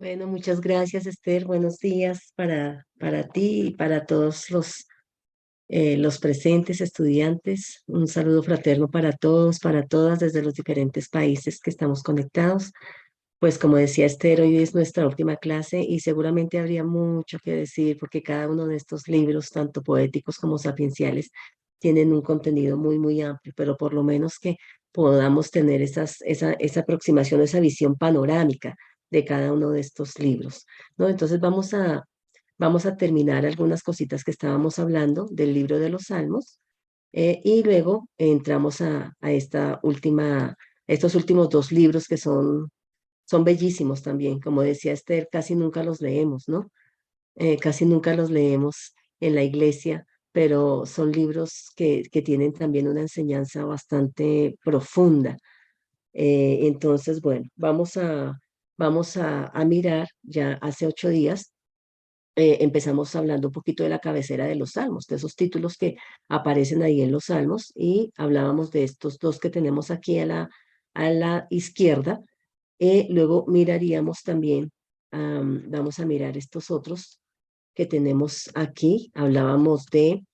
Bueno, muchas gracias, Esther. Buenos días para ti y para todos los presentes estudiantes. Un saludo fraterno para todos, para todas, desde los diferentes países que estamos conectados. Pues como decía Esther, hoy es nuestra última clase y seguramente habría mucho que decir porque cada uno de estos libros, tanto poéticos como sapienciales, tienen un contenido muy, muy amplio, pero por lo menos que podamos tener esa aproximación, esa visión panorámica de cada uno de estos libros, ¿no? Entonces vamos a terminar algunas cositas que estábamos hablando del libro de los Salmos y luego entramos a estos últimos dos libros que son bellísimos también. Como decía Esther, casi nunca los leemos, ¿no? Casi nunca los leemos en la iglesia, pero son libros que tienen también una enseñanza bastante profunda. Entonces, bueno, vamos a mirar, ya hace 8 días empezamos hablando un poquito de la cabecera de los salmos, de esos títulos que aparecen ahí en los salmos, y hablábamos de estos dos que tenemos aquí a la izquierda. Luego miraríamos también, vamos a mirar estos otros que tenemos aquí. Hablábamos de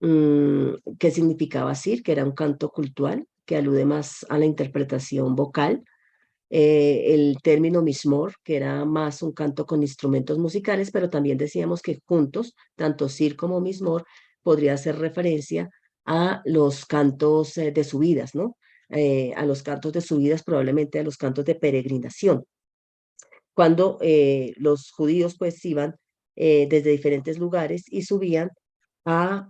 qué significaba Sir, que era un canto cultural, que alude más a la interpretación vocal. El término mismor, que era más un canto con instrumentos musicales, pero también decíamos que juntos, tanto Sir como mismor, podría hacer referencia a los cantos de subidas, ¿no? A los cantos de subidas, probablemente a los cantos de peregrinación cuando los judíos pues iban desde diferentes lugares y subían a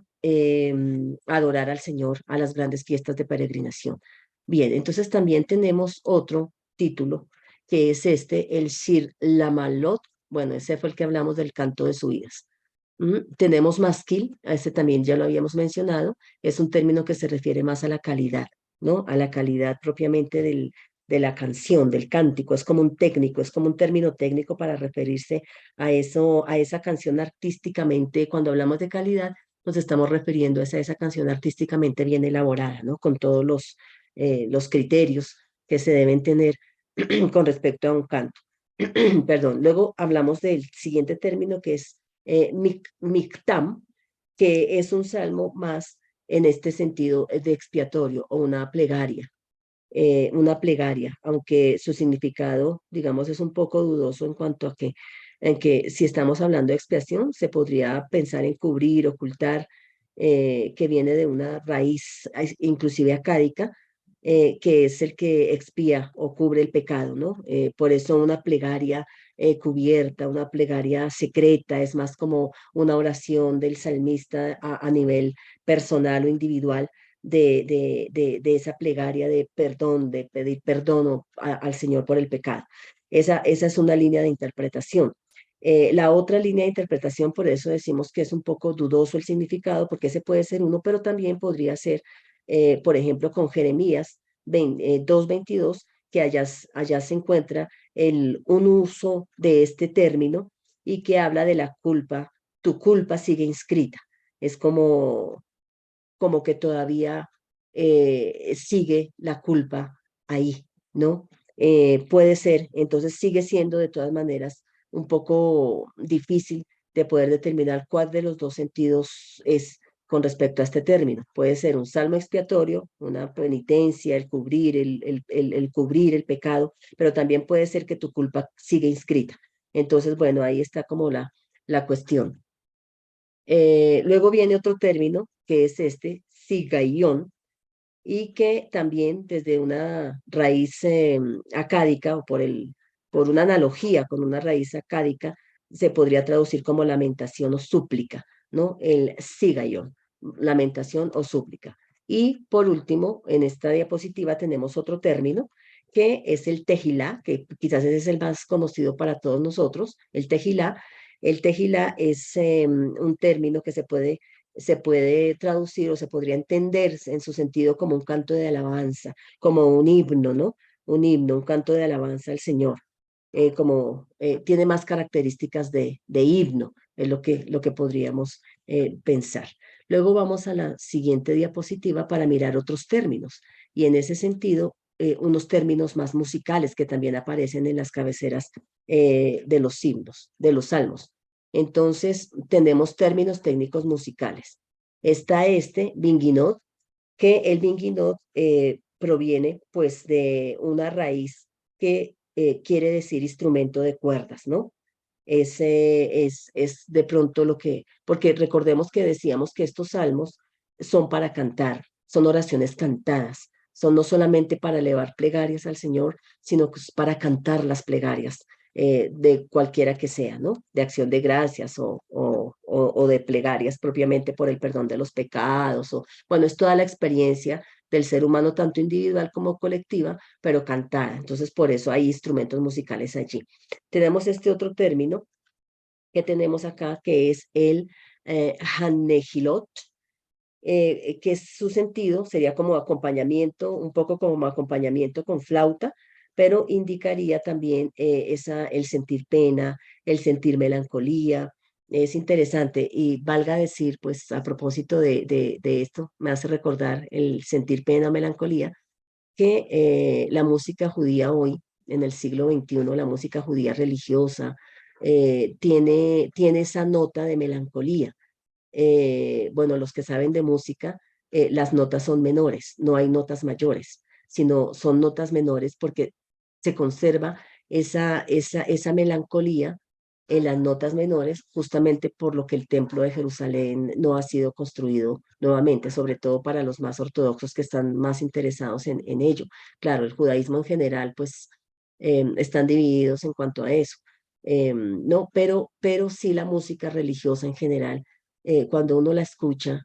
adorar al Señor a las grandes fiestas de peregrinación. Bien, entonces también tenemos otro título que es el Shir Lamalot. Bueno, ese fue el que hablamos del canto de subidas. Tenemos masquil, a ese también ya lo habíamos mencionado, es un término que se refiere más a la calidad, ¿no? A la calidad propiamente de la canción, del cántico, es como un técnico, es como un término técnico para referirse a eso, a esa canción artísticamente. Cuando hablamos de calidad, nos estamos refiriendo a esa canción artísticamente bien elaborada, ¿no? Con todos los criterios que se deben tener con respecto a un canto. Perdón, luego hablamos del siguiente término que es Mictam, que es un salmo más en este sentido de expiatorio o una plegaria, aunque su significado, digamos, es un poco dudoso en cuanto a en que si estamos hablando de expiación, se podría pensar en cubrir, ocultar, que viene de una raíz inclusive acádica, que es el que expía o cubre el pecado, ¿no? Por eso una plegaria cubierta, una plegaria secreta, es más como una oración del salmista a nivel personal o individual de esa plegaria de perdón, de pedir perdón al Señor por el pecado. Esa es una línea de interpretación. La otra línea de interpretación, por eso decimos que es un poco dudoso el significado, porque ese puede ser uno, pero también podría ser, por ejemplo, con Jeremías 2:22, que allá se encuentra un uso de este término y que habla de la culpa, tu culpa sigue inscrita. Es como que todavía sigue la culpa ahí, ¿no? Puede ser, entonces sigue siendo de todas maneras un poco difícil de poder determinar cuál de los dos sentidos es con respecto a este término. Puede ser un salmo expiatorio, una penitencia, el cubrir el cubrir el pecado, pero también puede ser que tu culpa siga inscrita. Entonces, bueno, ahí está como la cuestión. Luego viene otro término que es sigaión, y que también desde una raíz acádica o por una analogía con una raíz acádica se podría traducir como lamentación o súplica, ¿no? El sigaión, lamentación o súplica. Y por último, en esta diapositiva tenemos otro término que es el tejilá, que quizás ese es el más conocido para todos nosotros, el tejilá. El tejilá es un término que se puede traducir o se podría entender en su sentido como un canto de alabanza, como un himno, ¿no? Un himno, un canto de alabanza al Señor. Tiene más características de himno, es lo que podríamos pensar. Luego vamos a la siguiente diapositiva para mirar otros términos. Y en ese sentido, unos términos más musicales que también aparecen en las cabeceras de los himnos, de los salmos. Entonces, tenemos términos técnicos musicales. Está este, Binguinot, que el Binguinot proviene pues de una raíz que quiere decir instrumento de cuerdas, ¿no? Es de pronto lo que, porque recordemos que decíamos que estos salmos son para cantar, son oraciones cantadas, son no solamente para elevar plegarias al Señor, sino que es para cantar las plegarias de cualquiera que sea, ¿no? De acción de gracias o de plegarias propiamente por el perdón de los pecados, o bueno, es toda la experiencia del ser humano, tanto individual como colectiva, pero cantada. Entonces, por eso hay instrumentos musicales allí. Tenemos este otro término que tenemos acá, que es el Hanejilot, que su sentido sería como acompañamiento, un poco como acompañamiento con flauta, pero indicaría también el sentir pena, el sentir melancolía. Es interesante y valga decir, pues a propósito de esto, me hace recordar el sentir pena o melancolía, que la música judía hoy, en el siglo XXI, la música judía religiosa, tiene esa nota de melancolía. Bueno, los que saben de música, las notas son menores, no hay notas mayores, sino son notas menores porque se conserva esa melancolía en las notas menores, justamente por lo que el templo de Jerusalén no ha sido construido nuevamente, sobre todo para los más ortodoxos que están más interesados en ello. Claro, el judaísmo en general, pues, están divididos en cuanto a eso. No, pero sí la música religiosa en general cuando uno la escucha,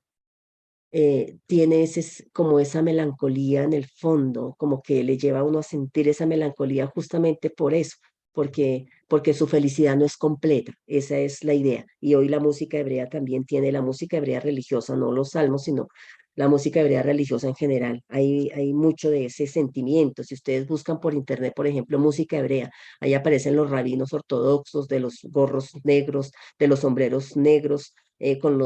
tiene como esa melancolía en el fondo, como que le lleva a uno a sentir esa melancolía justamente por eso, porque su felicidad no es completa, esa es la idea. Y hoy la música hebrea también tiene la música hebrea religiosa, no los salmos, sino la música hebrea religiosa en general. Hay mucho de ese sentimiento. Si ustedes buscan por internet, por ejemplo, música hebrea, ahí aparecen los rabinos ortodoxos de los gorros negros, de los sombreros negros, con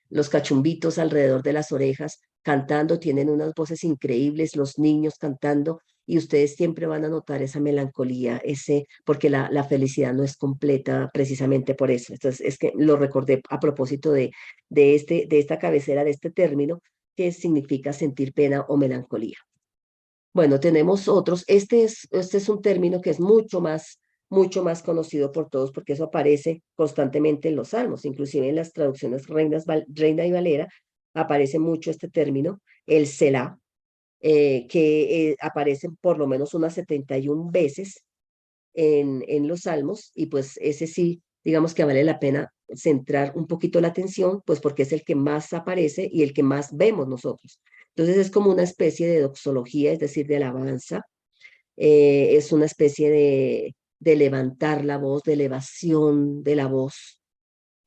los cachumbitos alrededor de las orejas, cantando, tienen unas voces increíbles, los niños cantando, y ustedes siempre van a notar esa melancolía, porque la felicidad no es completa precisamente por eso. Entonces, es que lo recordé a propósito de esta cabecera, de este término, que significa sentir pena o melancolía. Bueno, tenemos otros. Este es un término que es mucho más conocido por todos porque eso aparece constantemente en los salmos, inclusive en las traducciones Reina y Valera aparece mucho este término, el Selah, que aparece por lo menos unas 71 veces en los salmos y pues ese sí, digamos que vale la pena centrar un poquito la atención, pues porque es el que más aparece y el que más vemos nosotros. Entonces es como una especie de doxología, es decir, de alabanza, es una especie de levantar la voz, de elevación de la voz,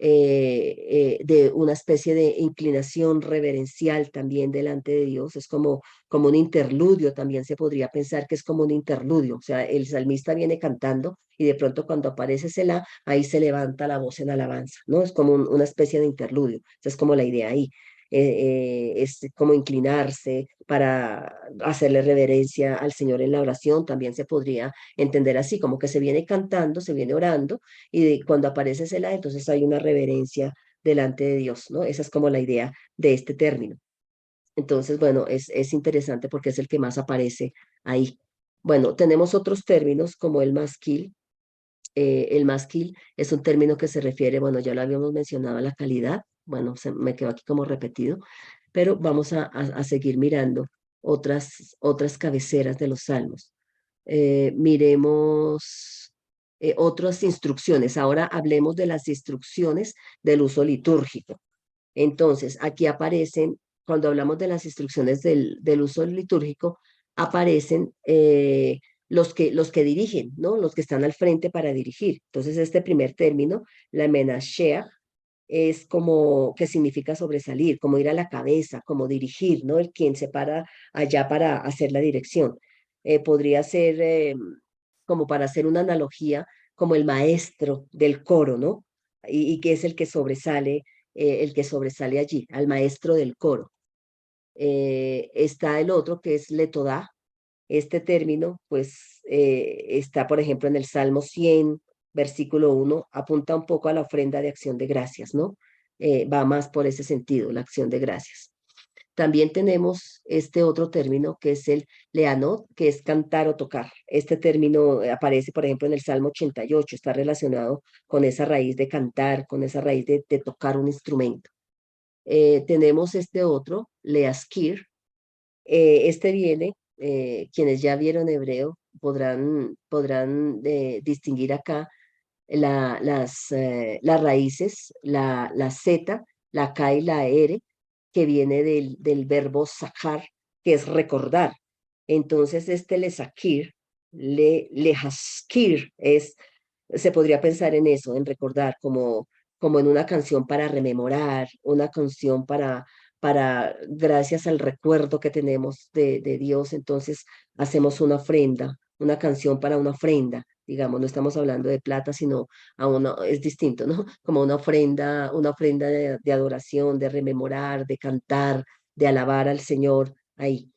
de una especie de inclinación reverencial también delante de Dios. Es como un interludio, también se podría pensar que es como un interludio. O sea, el salmista viene cantando y de pronto cuando aparece Selah, ahí se levanta la voz en alabanza, ¿no? Es como una especie de interludio. Esa es como la idea ahí. Es como inclinarse para hacerle reverencia al Señor en la oración, también se podría entender así, como que se viene cantando, se viene orando, y cuando aparece Selah, entonces hay una reverencia delante de Dios, ¿no? Esa es como la idea de este término. Entonces, bueno, es interesante porque es el que más aparece ahí. Bueno, tenemos otros términos como el masquil. El masquil es un término que se refiere, bueno, ya lo habíamos mencionado, a la calidad. Bueno, me quedó aquí como repetido, pero vamos a seguir mirando otras cabeceras de los salmos. Miremos otras instrucciones. Ahora hablemos de las instrucciones del uso litúrgico. Entonces, aquí aparecen, cuando hablamos de las instrucciones del uso litúrgico, aparecen los que dirigen, ¿no? Los que están al frente para dirigir. Entonces, este primer término, la menashea, es como que significa sobresalir, como ir a la cabeza, como dirigir, ¿no? El quien se para allá para hacer la dirección. Podría ser, como para hacer una analogía, como el maestro del coro, ¿no? Y que es el que sobresale allí, al maestro del coro. Está el otro que es letodá. Este término, pues, está, por ejemplo, en el Salmo 100, versículo 1, apunta un poco a la ofrenda de acción de gracias, ¿no? Va más por ese sentido, la acción de gracias. También tenemos este otro término que es el leanot, que es cantar o tocar. Este término aparece, por ejemplo, en el Salmo 88, está relacionado con esa raíz de cantar, con esa raíz de tocar un instrumento. Tenemos este otro, leaskir. Este viene, quienes ya vieron hebreo podrán distinguir acá las raíces, la Z, la K y la R, que viene del verbo sakar, que es recordar. Entonces, este lesakir, lehaskir, se podría pensar en eso, en recordar, como en una canción para rememorar, una canción gracias al recuerdo que tenemos de Dios, entonces hacemos una ofrenda, una canción para una ofrenda, digamos, no estamos hablando de plata, sino es distinto, ¿no? Como una ofrenda de adoración, de rememorar, de cantar, de alabar al Señor ahí.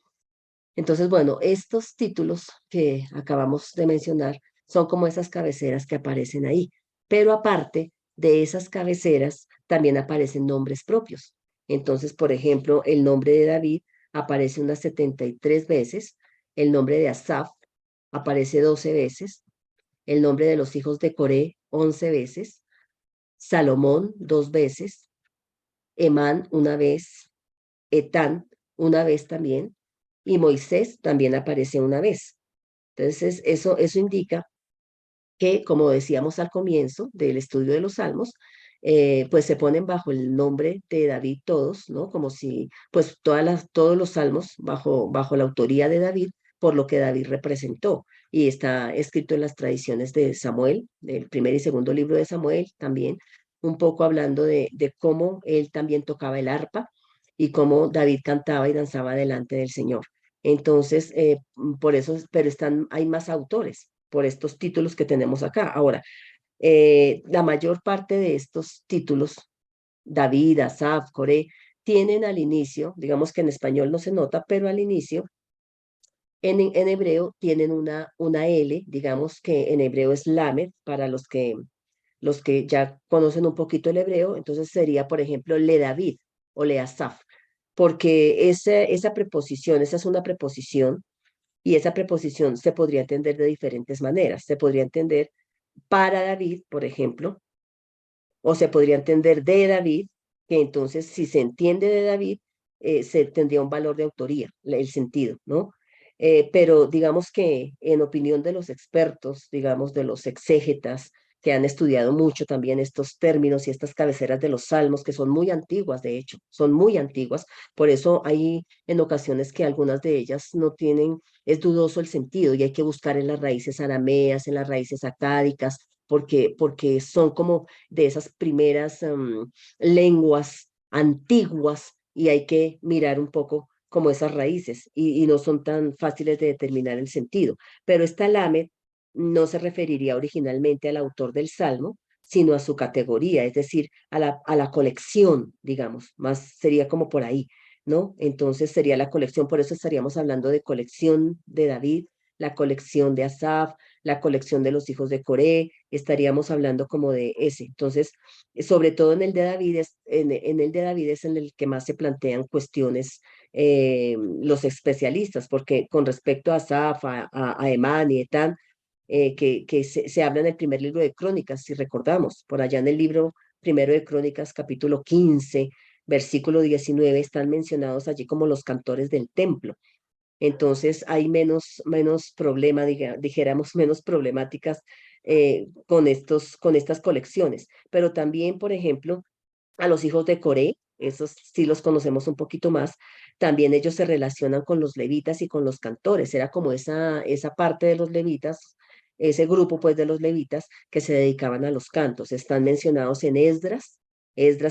Entonces, bueno, estos títulos que acabamos de mencionar son como esas cabeceras que aparecen ahí, pero aparte de esas cabeceras también aparecen nombres propios. Entonces, por ejemplo, el nombre de David aparece unas 73 veces, el nombre de Asaf aparece 12 veces, el nombre de los hijos de Coré 11 veces, Salomón 2 veces, Emán una vez, Etán una vez también, y Moisés también aparece una vez. Entonces, eso indica que, como decíamos al comienzo del estudio de los Salmos, pues se ponen bajo el nombre de David todos, ¿no? Como si, pues todos los salmos bajo la autoría de David, por lo que David representó. Y está escrito en las tradiciones de Samuel, del primer y segundo libro de Samuel también, un poco hablando de cómo él también tocaba el arpa y cómo David cantaba y danzaba delante del Señor. Entonces, por eso, pero hay más autores por estos títulos que tenemos acá. Ahora, la mayor parte de estos títulos, David, Asaf, Coré, tienen al inicio, digamos que en español no se nota, pero al inicio, en hebreo tienen una L, digamos que en hebreo es lamed, para los que ya conocen un poquito el hebreo, entonces sería, por ejemplo, le David o le Asaf, porque esa preposición, esa es una preposición, y esa preposición se podría entender de diferentes maneras. Se podría entender para David, por ejemplo, o se podría entender de David, que entonces si se entiende de David, se tendría un valor de autoría, el sentido, ¿no? Pero digamos que en opinión de los expertos, digamos, de los exégetas, que han estudiado mucho también estos términos y estas cabeceras de los salmos, que son muy antiguas, de hecho, son muy antiguas, por eso hay en ocasiones que algunas de ellas no tienen, es dudoso el sentido y hay que buscar en las raíces arameas, en las raíces acádicas, porque son como de esas primeras lenguas antiguas y hay que mirar un poco como esas raíces y no son tan fáciles de determinar el sentido. Pero esta lamed no se referiría originalmente al autor del salmo, sino a su categoría, es decir, a la colección, digamos, más sería como por ahí, ¿no? Entonces sería la colección, por eso estaríamos hablando de colección de David, la colección de Asaf, la colección de los hijos de Coré, estaríamos hablando como de ese. Entonces, sobre todo en el de David es en el que más se plantean cuestiones los especialistas, porque con respecto a Asaf, a Emán y Etán, que se habla en el primer libro de Crónicas, si recordamos, por allá en el libro primero de Crónicas, capítulo 15, versículo 19, están mencionados allí como los cantores del templo. Entonces hay menos problema, dijéramos, menos problemáticas con estas colecciones. Pero también, por ejemplo, a los hijos de Coré, esos sí los conocemos un poquito más, también ellos se relacionan con los levitas y con los cantores. Era como esa parte de los levitas, ese grupo pues de los levitas que se dedicaban a los cantos. Están mencionados en Esdras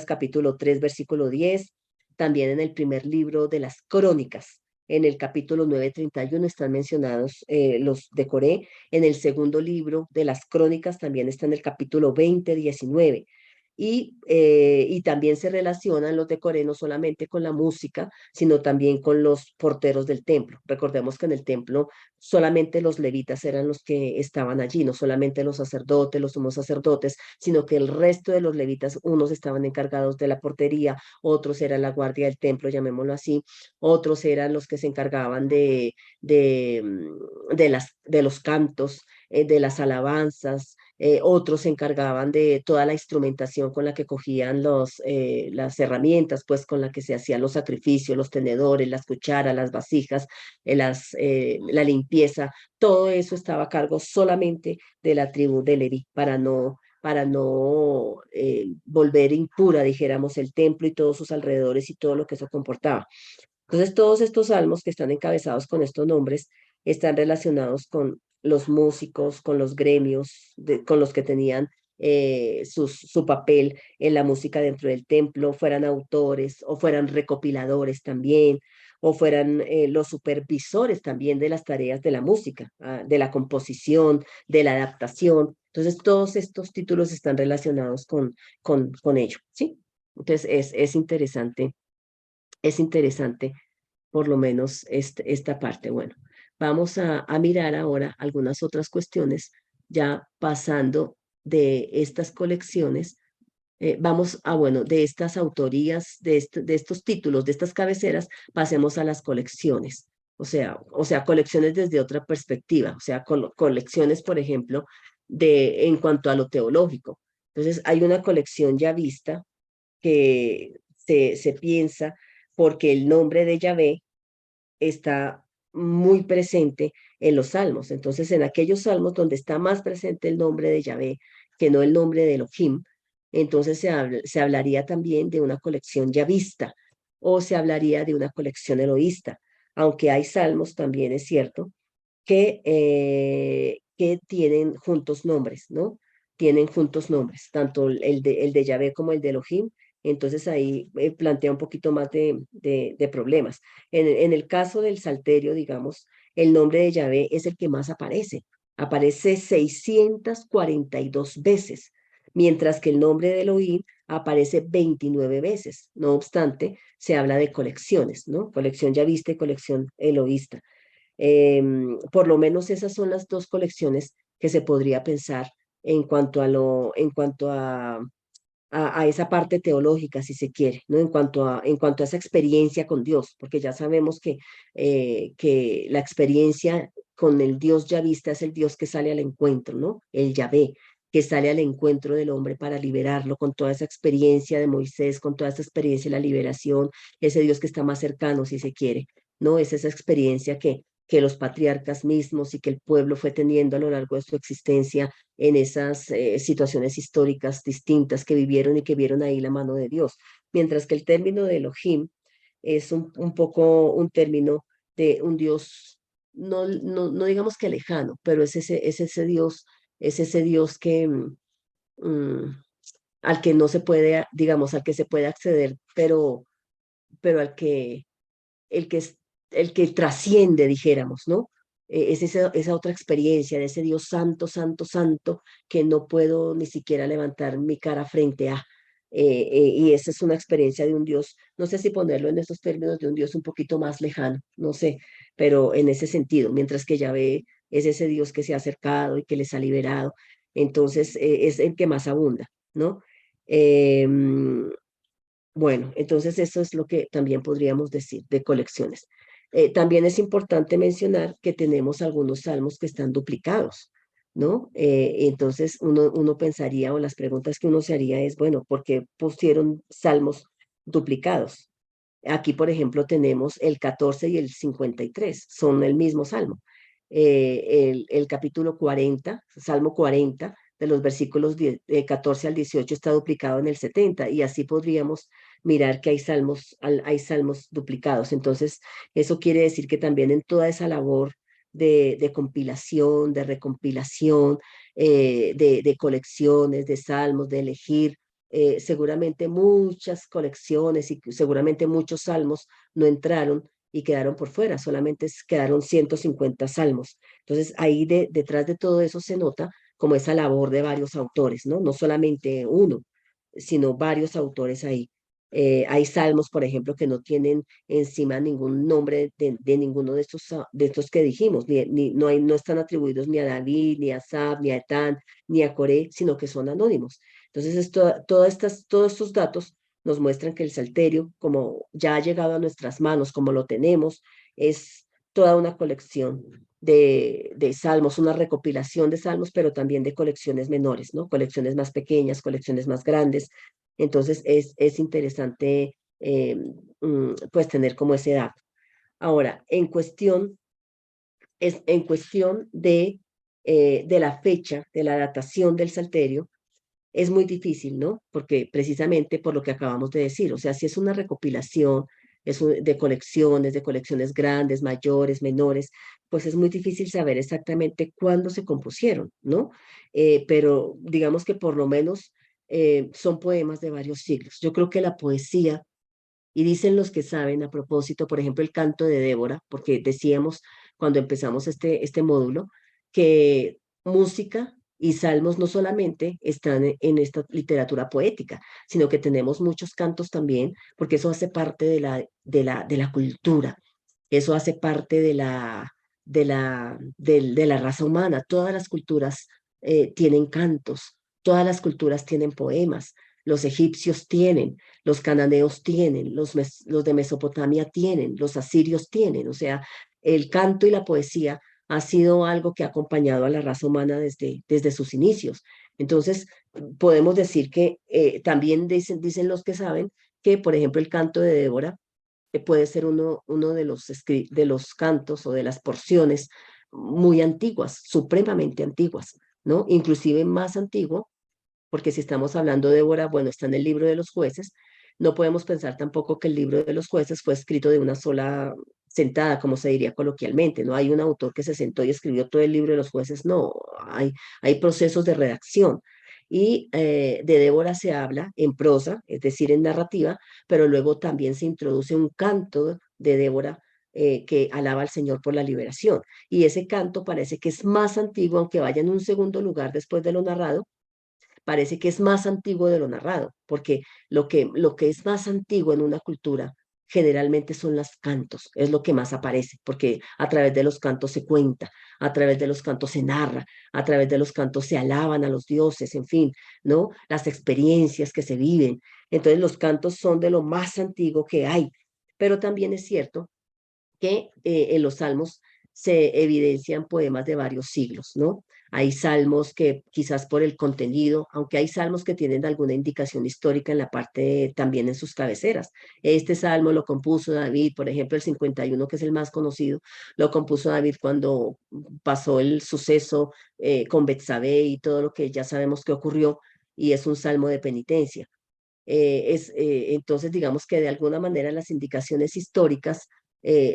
capítulo 3 versículo 10, también en el primer libro de las Crónicas. En el capítulo 9:31 están mencionados los de Coré. En el segundo libro de las Crónicas también está en el capítulo 20:19. y también se relacionan los de Coré no solamente con la música, sino también con los porteros del templo. Recordemos que en el templo solamente los levitas eran los que estaban allí, no solamente los sacerdotes, los sumos sacerdotes, sino que el resto de los levitas, unos estaban encargados de la portería, otros eran la guardia del templo, llamémoslo así, otros eran los que se encargaban de los cantos, de las alabanzas, otros se encargaban de toda la instrumentación con la que cogían las herramientas, pues con la que se hacían los sacrificios, los tenedores, las cucharas, las vasijas, la limpieza, todo eso estaba a cargo solamente de la tribu de Leví, para no volver impura, dijéramos, el templo y todos sus alrededores y todo lo que eso comportaba. Entonces, todos estos salmos que están encabezados con estos nombres están relacionados con los músicos, con los gremios, con los que tenían su papel en la música dentro del templo, fueran autores o fueran recopiladores también, o fueran los supervisores también de las tareas de la música, de la composición, de la adaptación. Entonces, todos estos títulos están relacionados con ello, ¿sí? Entonces, es interesante por lo menos esta parte. Bueno, vamos a mirar ahora algunas otras cuestiones, ya pasando de estas colecciones, vamos a, bueno, de estas autorías, de estos títulos, de estas cabeceras, pasemos a las colecciones. O sea, colecciones desde otra perspectiva, o sea, colecciones, por ejemplo, en cuanto a lo teológico. Entonces, hay una colección ya vista que se piensa porque el nombre de Yahvé está muy presente en los salmos. Entonces, en aquellos salmos donde está más presente el nombre de Yahvé que no el nombre de Elohim, entonces se hablaría también de una colección yavista o se hablaría de una colección eloísta, aunque hay salmos también, es cierto, que tienen juntos nombres, ¿no? Tienen juntos nombres, tanto el de Yahvé como el de Elohim. Entonces ahí plantea un poquito más de problemas. En el caso del Salterio, digamos, el nombre de Yahvé es el que más aparece. Aparece 642 veces, mientras que el nombre de Elohim aparece 29 veces. No obstante, se habla de colecciones, ¿no? Colección yavista y colección eloísta. Por lo menos esas son las dos colecciones que se podría pensar en cuanto a esa parte teológica, si se quiere, ¿no? En cuanto a esa experiencia con Dios, porque ya sabemos que la experiencia con el Dios yavista es el Dios que sale al encuentro, ¿no? El Yahvé, que sale al encuentro del hombre para liberarlo, con toda esa experiencia de Moisés, con toda esa experiencia de la liberación, ese Dios que está más cercano, si se quiere, ¿no? Es esa experiencia que los patriarcas mismos y que el pueblo fue teniendo a lo largo de su existencia en esas situaciones históricas distintas que vivieron y que vieron ahí la mano de Dios. Mientras que el término de Elohim es un poco un término de un Dios, no digamos que lejano, pero es ese Dios mm, al que no se puede, digamos, al que se puede acceder, pero el que, es- el que trasciende, dijéramos, ¿no? Es esa otra experiencia de ese Dios santo, santo, santo, que no puedo ni siquiera levantar mi cara frente a. Y esa es una experiencia de un Dios, no sé si ponerlo en estos términos, de un Dios un poquito más lejano, no sé, pero en ese sentido, mientras que Yahvé es ese Dios que se ha acercado y que les ha liberado, entonces es el que más abunda, ¿no? Em, bueno, entonces eso es lo que también podríamos decir de colecciones. También es importante mencionar que tenemos algunos salmos que están duplicados, ¿no? Entonces uno pensaría, o las preguntas que uno se haría es, bueno, ¿por qué pusieron salmos duplicados? Aquí, por ejemplo, tenemos el 14 y el 53, son el mismo salmo. El capítulo 40, Salmo 40, de los versículos 14 al 18 está duplicado en el 70 y así podríamos mirar que hay salmos duplicados. Entonces, eso quiere decir que también en toda esa labor de compilación, de recompilación, de colecciones, de salmos, de elegir, seguramente muchas colecciones y seguramente muchos salmos no entraron y quedaron por fuera, solamente quedaron 150 salmos. Entonces, ahí detrás de todo eso se nota como esa labor de varios autores, ¿no? No solamente uno. sino varios autores ahí. Hay salmos, por ejemplo, que no tienen encima ningún nombre de ninguno de estos que dijimos, no están atribuidos ni a David, ni a Asaf, ni a Etán, ni a Coré, sino que son anónimos. Entonces, todos estos datos nos muestran que el Salterio, como ya ha llegado a nuestras manos, como lo tenemos, es toda una colección de salmos, una recopilación de salmos, pero también de colecciones menores, ¿no? Colecciones más pequeñas, colecciones más grandes. Entonces es interesante pues tener como ese dato. Ahora, en cuestión de la fecha, de la datación del Salterio, es muy difícil, ¿no? Porque precisamente por lo que acabamos de decir, o sea, si es una recopilación de colecciones grandes, mayores, menores, pues es muy difícil saber exactamente cuándo se compusieron, ¿no? Pero digamos que por lo menos son poemas de varios siglos. Yo creo que la poesía, y dicen los que saben a propósito, por ejemplo, el canto de Débora, porque decíamos cuando empezamos este módulo, que música y salmos no solamente están en esta literatura poética, sino que tenemos muchos cantos también, porque eso hace parte de la cultura, eso hace parte de la raza humana. Todas las culturas tienen cantos, todas las culturas tienen poemas. Los egipcios tienen, los cananeos tienen, los de Mesopotamia tienen, los asirios tienen. O sea, el canto y la poesía ha sido algo que ha acompañado a la raza humana desde sus inicios. Entonces, podemos decir que también dicen los que saben que, por ejemplo, el canto de Débora puede ser uno de los cantos o de las porciones muy antiguas, supremamente antiguas, ¿no? Inclusive más antiguo, porque si estamos hablando de Débora, bueno, está en el libro de los jueces, no podemos pensar tampoco que el libro de los jueces fue escrito de una sola sentada, como se diría coloquialmente, no hay un autor que se sentó y escribió todo el libro de los jueces, no, hay procesos de redacción. Y de Débora se habla en prosa, es decir, en narrativa, pero luego también se introduce un canto de Débora que alaba al Señor por la liberación. Y ese canto parece que es más antiguo, aunque vaya en un segundo lugar después de lo narrado, parece que es más antiguo de lo narrado, porque lo que es más antiguo en una cultura generalmente son los cantos, es lo que más aparece, porque a través de los cantos se cuenta, a través de los cantos se narra, a través de los cantos se alaban a los dioses, en fin, ¿no? Las experiencias que se viven. Entonces los cantos son de lo más antiguo que hay, pero también es cierto que en los salmos se evidencian poemas de varios siglos, ¿no? Hay salmos que quizás por el contenido, aunque hay salmos que tienen alguna indicación histórica en la parte, también en sus cabeceras. Este salmo lo compuso David, por ejemplo, el 51, que es el más conocido, lo compuso David cuando pasó el suceso con Betsabé y todo lo que ya sabemos que ocurrió, y es un salmo de penitencia. Entonces, digamos que de alguna manera las indicaciones históricas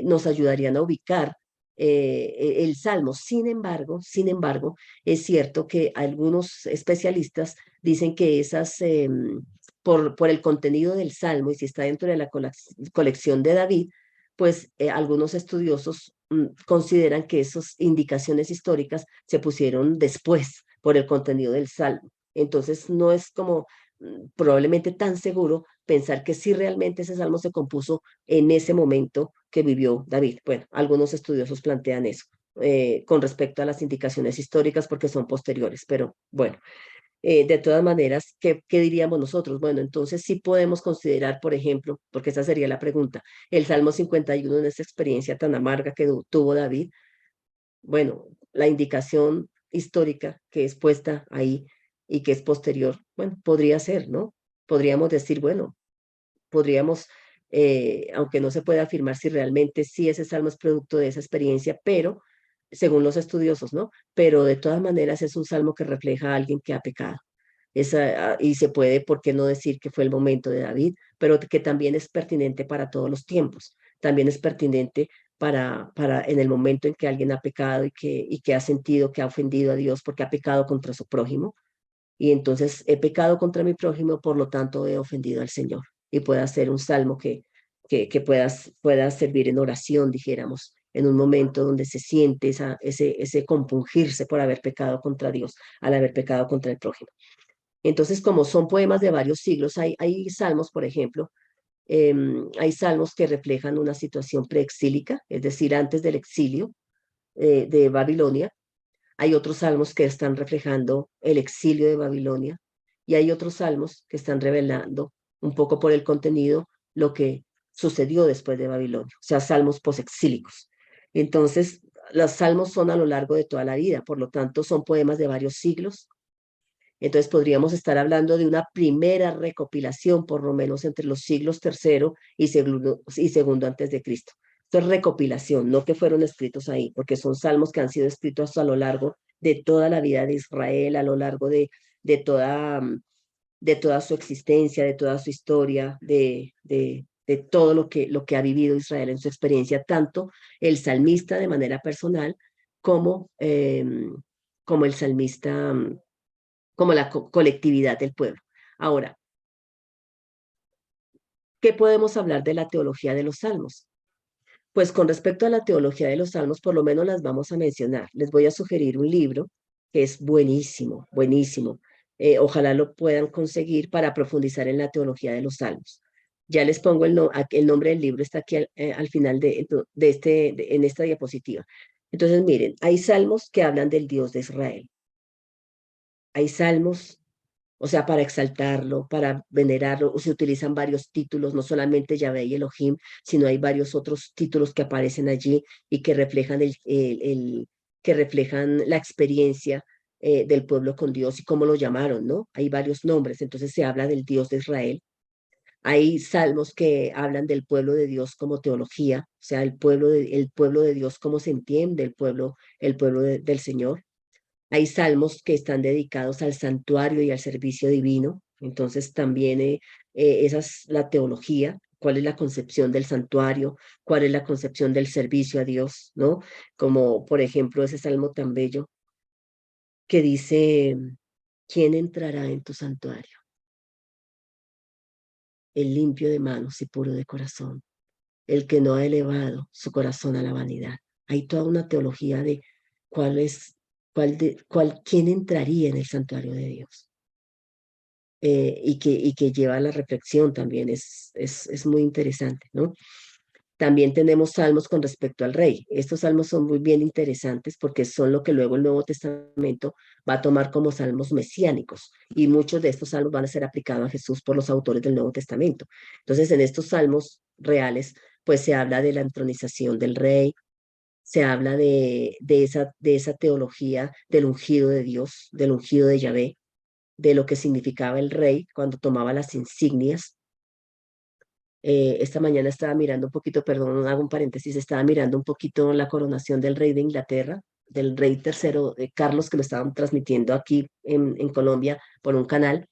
nos ayudarían a ubicar el Salmo. Sin embargo, es cierto que algunos especialistas dicen que por el contenido del Salmo y si está dentro de la colección de David, pues algunos estudiosos consideran que esas indicaciones históricas se pusieron después por el contenido del Salmo. Entonces, no es como probablemente tan seguro pensar que sí realmente ese salmo se compuso en ese momento que vivió David. Bueno, algunos estudiosos plantean eso con respecto a las indicaciones históricas porque son posteriores, pero bueno, de todas maneras, ¿qué diríamos nosotros? Bueno, entonces sí podemos considerar, por ejemplo, porque esa sería la pregunta, el Salmo 51 en esta experiencia tan amarga que tuvo David, bueno, la indicación histórica que es puesta ahí y que es posterior, bueno, podría ser, ¿no? Podríamos decir, bueno, podríamos, aunque no se puede afirmar si realmente sí ese salmo es producto de esa experiencia, pero según los estudiosos, ¿no? Pero de todas maneras es un salmo que refleja a alguien que ha pecado. Y se puede, ¿por qué no decir que fue el momento de David? Pero que también es pertinente para todos los tiempos. También es pertinente para en el momento en que alguien ha pecado y que ha sentido que ha ofendido a Dios porque ha pecado contra su prójimo y entonces he pecado contra mi prójimo, por lo tanto he ofendido al Señor. Y pueda ser un salmo que pueda servir en oración, dijéramos, en un momento donde se siente ese compungirse por haber pecado contra Dios, al haber pecado contra el prójimo. Entonces, como son poemas de varios siglos, hay salmos, por ejemplo, hay salmos que reflejan una situación preexílica, es decir, antes del exilio de Babilonia. Hay otros salmos que están reflejando el exilio de Babilonia y hay otros salmos que están revelando un poco por el contenido lo que sucedió después de Babilonia, o sea, salmos posexílicos. Entonces, los salmos son a lo largo de toda la vida, por lo tanto, son poemas de varios siglos. Entonces, podríamos estar hablando de una primera recopilación, por lo menos entre los siglos tercero y segundo antes de Cristo. Esto es recopilación, no que fueron escritos ahí, porque son salmos que han sido escritos a lo largo de toda la vida de Israel, a lo largo de toda, de toda su existencia, de toda su historia, de todo lo que ha vivido Israel en su experiencia, tanto el salmista de manera personal como, como el salmista, como la colectividad del pueblo. Ahora, ¿qué podemos hablar de la teología de los salmos? Pues con respecto a la teología de los salmos, por lo menos las vamos a mencionar. Les voy a sugerir un libro que es buenísimo, buenísimo. Ojalá lo puedan conseguir para profundizar en la teología de los salmos. Ya les pongo el nombre del libro, está aquí al final en esta diapositiva. Entonces, miren, hay salmos que hablan del Dios de Israel. Hay salmos, o sea, para exaltarlo, para venerarlo, se utilizan varios títulos, no solamente Yahvé y Elohim, sino hay varios otros títulos que aparecen allí y que reflejan, que reflejan la experiencia del pueblo con Dios y cómo lo llamaron, ¿no? Hay varios nombres, entonces se habla del Dios de Israel. Hay salmos que hablan del pueblo de Dios como teología, o sea, el pueblo de Dios, cómo se entiende el pueblo del Señor. Hay salmos que están dedicados al santuario y al servicio divino. Entonces también esa es la teología, cuál es la concepción del santuario, cuál es la concepción del servicio a Dios, ¿no? Como por ejemplo ese salmo tan bello que dice, ¿quién entrará en tu santuario? El limpio de manos y puro de corazón, el que no ha elevado su corazón a la vanidad. Hay toda una teología de cuál es, quién entraría en el santuario de Dios. Y que lleva a la reflexión también, es muy interesante, ¿no? También tenemos salmos con respecto al rey. Estos salmos son muy bien interesantes porque son lo que luego el Nuevo Testamento va a tomar como salmos mesiánicos y muchos de estos salmos van a ser aplicados a Jesús por los autores del Nuevo Testamento. Entonces, en estos salmos reales, pues se habla de la entronización del rey, se habla de esa teología del ungido de Dios, del ungido de Yahvé, de lo que significaba el rey cuando tomaba las insignias. Esta mañana estaba mirando un poquito, perdón, hago un paréntesis, estaba mirando un poquito la coronación del rey de Inglaterra, del rey tercero, Carlos, que lo estaban transmitiendo aquí en Colombia por un canal,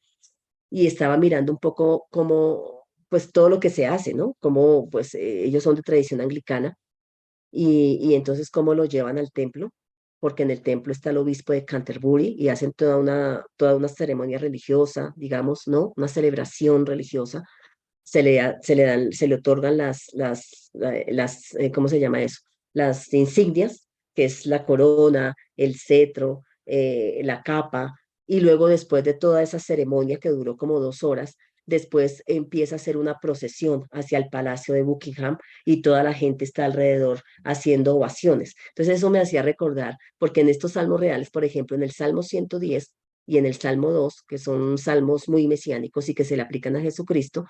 y estaba mirando un poco cómo, pues todo lo que se hace, ¿no? Cómo, pues ellos son de tradición anglicana, y entonces cómo lo llevan al templo, porque en el templo está el obispo de Canterbury y hacen toda una ceremonia religiosa, digamos, ¿no? Una celebración religiosa. Se le otorgan ¿cómo se llama eso? Las insignias, que es la corona, el cetro, la capa, y luego después de toda esa ceremonia que duró como 2 horas, después empieza a hacer una procesión hacia el Palacio de Buckingham y toda la gente está alrededor haciendo ovaciones. Entonces eso me hacía recordar, porque en estos salmos reales, por ejemplo, en el Salmo 110 y en el Salmo 2, que son salmos muy mesiánicos y que se le aplican a Jesucristo,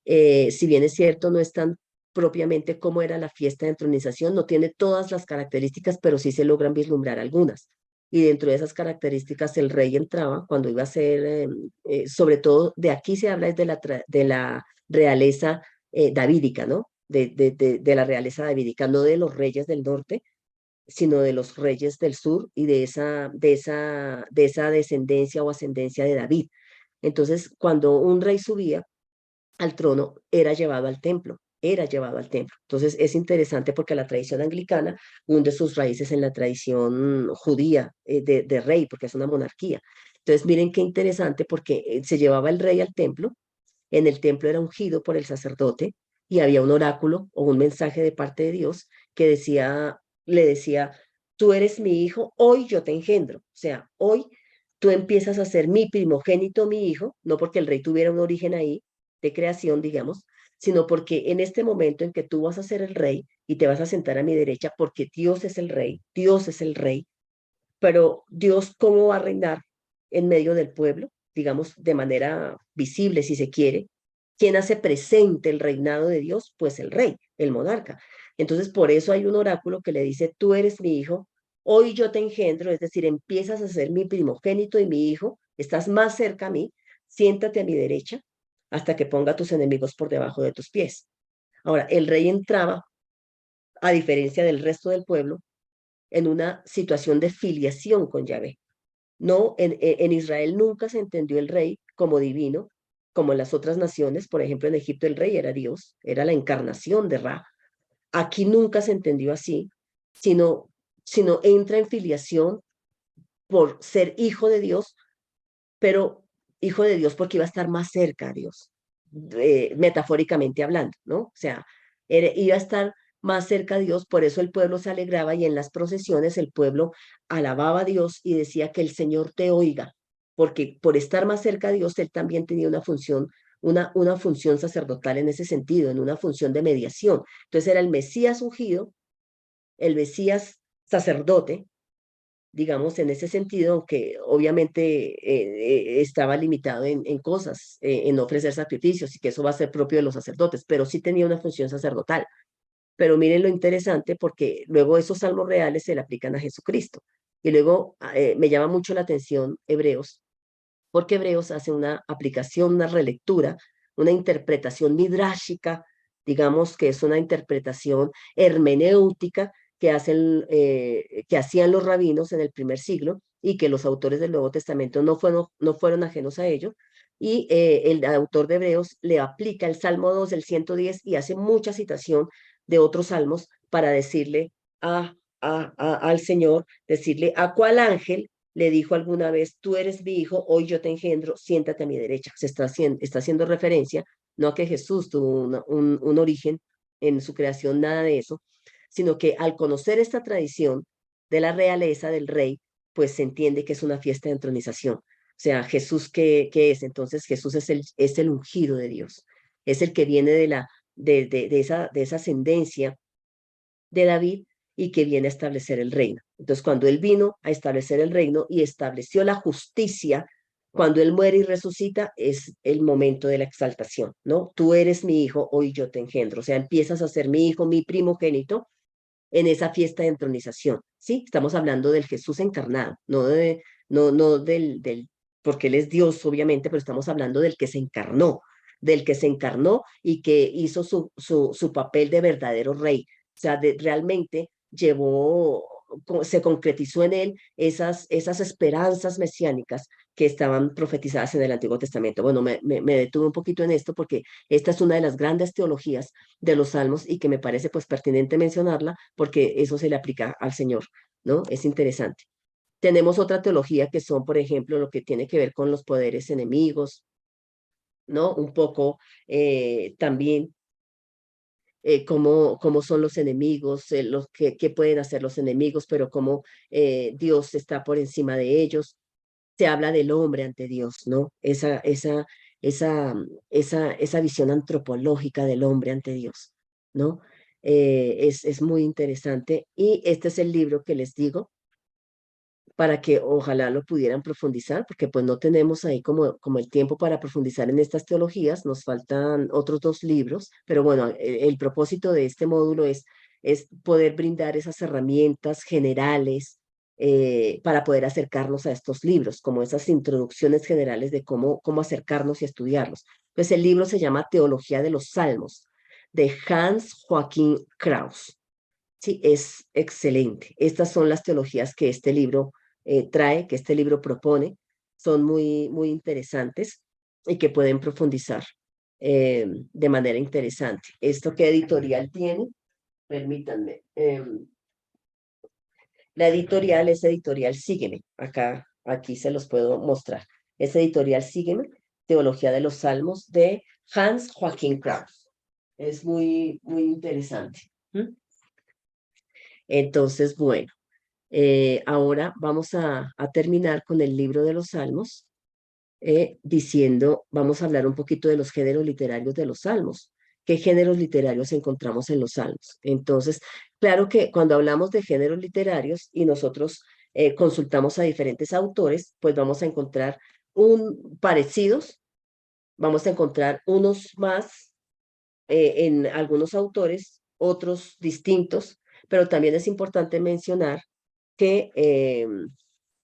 si bien es cierto, no es tan propiamente como era la fiesta de entronización, no tiene todas las características, pero sí se logran vislumbrar algunas. Y dentro de esas características, el rey entraba cuando iba a ser, sobre todo, de aquí se habla de la realeza davídica, ¿no? De la realeza davídica, no de los reyes del norte, sino de los reyes del sur y de esa descendencia o ascendencia de David. Entonces, cuando un rey subía, al trono, era llevado al templo, era llevado al templo. Entonces es interesante porque la tradición anglicana hunde sus raíces en la tradición judía de rey, porque es una monarquía. Entonces miren qué interesante porque se llevaba el rey al templo, en el templo era ungido por el sacerdote y había un oráculo o un mensaje de parte de Dios que decía, le decía, tú eres mi hijo, hoy yo te engendro. O sea, hoy tú empiezas a ser mi primogénito, mi hijo, no porque el rey tuviera un origen ahí de creación, digamos, sino porque en este momento en que tú vas a ser el rey y te vas a sentar a mi derecha, porque Dios es el rey, pero Dios, ¿cómo va a reinar en medio del pueblo? Digamos, de manera visible, si se quiere. ¿Quién hace presente el reinado de Dios? Pues el rey, el monarca. Entonces, por eso hay un oráculo que le dice, tú eres mi hijo, hoy yo te engendro, es decir, empiezas a ser mi primogénito y mi hijo, estás más cerca a mí, siéntate a mi derecha hasta que ponga a tus enemigos por debajo de tus pies. Ahora, el rey entraba, a diferencia del resto del pueblo, en una situación de filiación con Yahvé. No, en Israel nunca se entendió el rey como divino, como en las otras naciones. Por ejemplo, en Egipto el rey era Dios, era la encarnación de Ra. Aquí nunca se entendió así, sino, sino entra en filiación por ser hijo de Dios, pero hijo de Dios porque iba a estar más cerca a Dios, metafóricamente hablando, ¿no? O sea, iba a estar más cerca a Dios, por eso el pueblo se alegraba y en las procesiones el pueblo alababa a Dios y decía que el Señor te oiga, porque por estar más cerca a Dios, él también tenía una función sacerdotal en ese sentido, en una función de mediación. Entonces era el Mesías ungido, el Mesías sacerdote, digamos, en ese sentido, aunque obviamente estaba limitado en cosas, en ofrecer sacrificios y que eso va a ser propio de los sacerdotes, pero sí tenía una función sacerdotal. Pero miren lo interesante porque luego esos salmos reales se le aplican a Jesucristo. Y luego me llama mucho la atención Hebreos, porque Hebreos hace una aplicación, una relectura, una interpretación midrásica, digamos que es una interpretación hermenéutica que hacían los rabinos en el primer siglo y que los autores del Nuevo Testamento no fueron ajenos a ello. Y el autor de Hebreos le aplica el Salmo 2 del 110 y hace mucha citación de otros salmos para decirle al Señor, decirle a cuál ángel le dijo alguna vez, tú eres mi hijo, hoy yo te engendro, siéntate a mi derecha. Está haciendo referencia no a que Jesús tuvo un origen en su creación, nada de eso, sino que al conocer esta tradición de la realeza del rey, pues se entiende que es una fiesta de entronización. O sea, Jesús, ¿qué es? Entonces Jesús es el ungido de Dios, es el que viene de esa ascendencia de David y que viene a establecer el reino. Entonces, cuando él vino a establecer el reino y estableció la justicia, cuando él muere y resucita, es el momento de la exaltación, ¿no? Tú eres mi hijo, hoy yo te engendro. O sea, empiezas a ser mi hijo, mi primogénito, en esa fiesta de entronización, ¿sí? Estamos hablando del Jesús encarnado, no porque él es Dios, obviamente, pero estamos hablando del que se encarnó y que hizo su papel de verdadero rey. O sea, realmente se concretizó en él esas esperanzas mesiánicas que estaban profetizadas en el Antiguo Testamento. Bueno, me detuve un poquito en esto porque esta es una de las grandes teologías de los salmos y que me parece pues pertinente mencionarla porque eso se le aplica al Señor, ¿no? Es interesante. Tenemos otra teología que son, por ejemplo, lo que tiene que ver con los poderes enemigos, ¿no? Un poco también cómo son los enemigos, qué pueden hacer los enemigos, pero cómo Dios está por encima de ellos. Se habla del hombre ante Dios, ¿no? Esa visión antropológica del hombre ante Dios, ¿no? Es muy interesante. Y este es el libro que les digo para que ojalá lo pudieran profundizar, porque pues no tenemos ahí como el tiempo para profundizar en estas teologías, nos faltan otros dos libros, pero bueno, el propósito de este módulo es poder brindar esas herramientas generales para poder acercarnos a estos libros, como esas introducciones generales de cómo acercarnos y estudiarlos. Pues el libro se llama Teología de los Salmos, de Hans Joachim Kraus. Sí, es excelente. Estas son las teologías que este libro trae, que este libro propone. Son muy interesantes y que pueden profundizar de manera interesante. ¿Esto qué editorial tiene? Permítanme. La editorial es editorial Sígueme. Aquí se los puedo mostrar. Es editorial Sígueme, Teología de los Salmos de Hans Joachim Kraus. Es muy interesante. ¿Mm? Entonces, bueno. Ahora vamos a terminar con el libro de los Salmos, diciendo, vamos a hablar un poquito de los géneros literarios de los Salmos. ¿Qué géneros literarios encontramos en los Salmos? Entonces, claro que cuando hablamos de géneros literarios y nosotros consultamos a diferentes autores, pues vamos a encontrar parecidos, vamos a encontrar unos más en algunos autores, otros distintos, pero también es importante mencionar que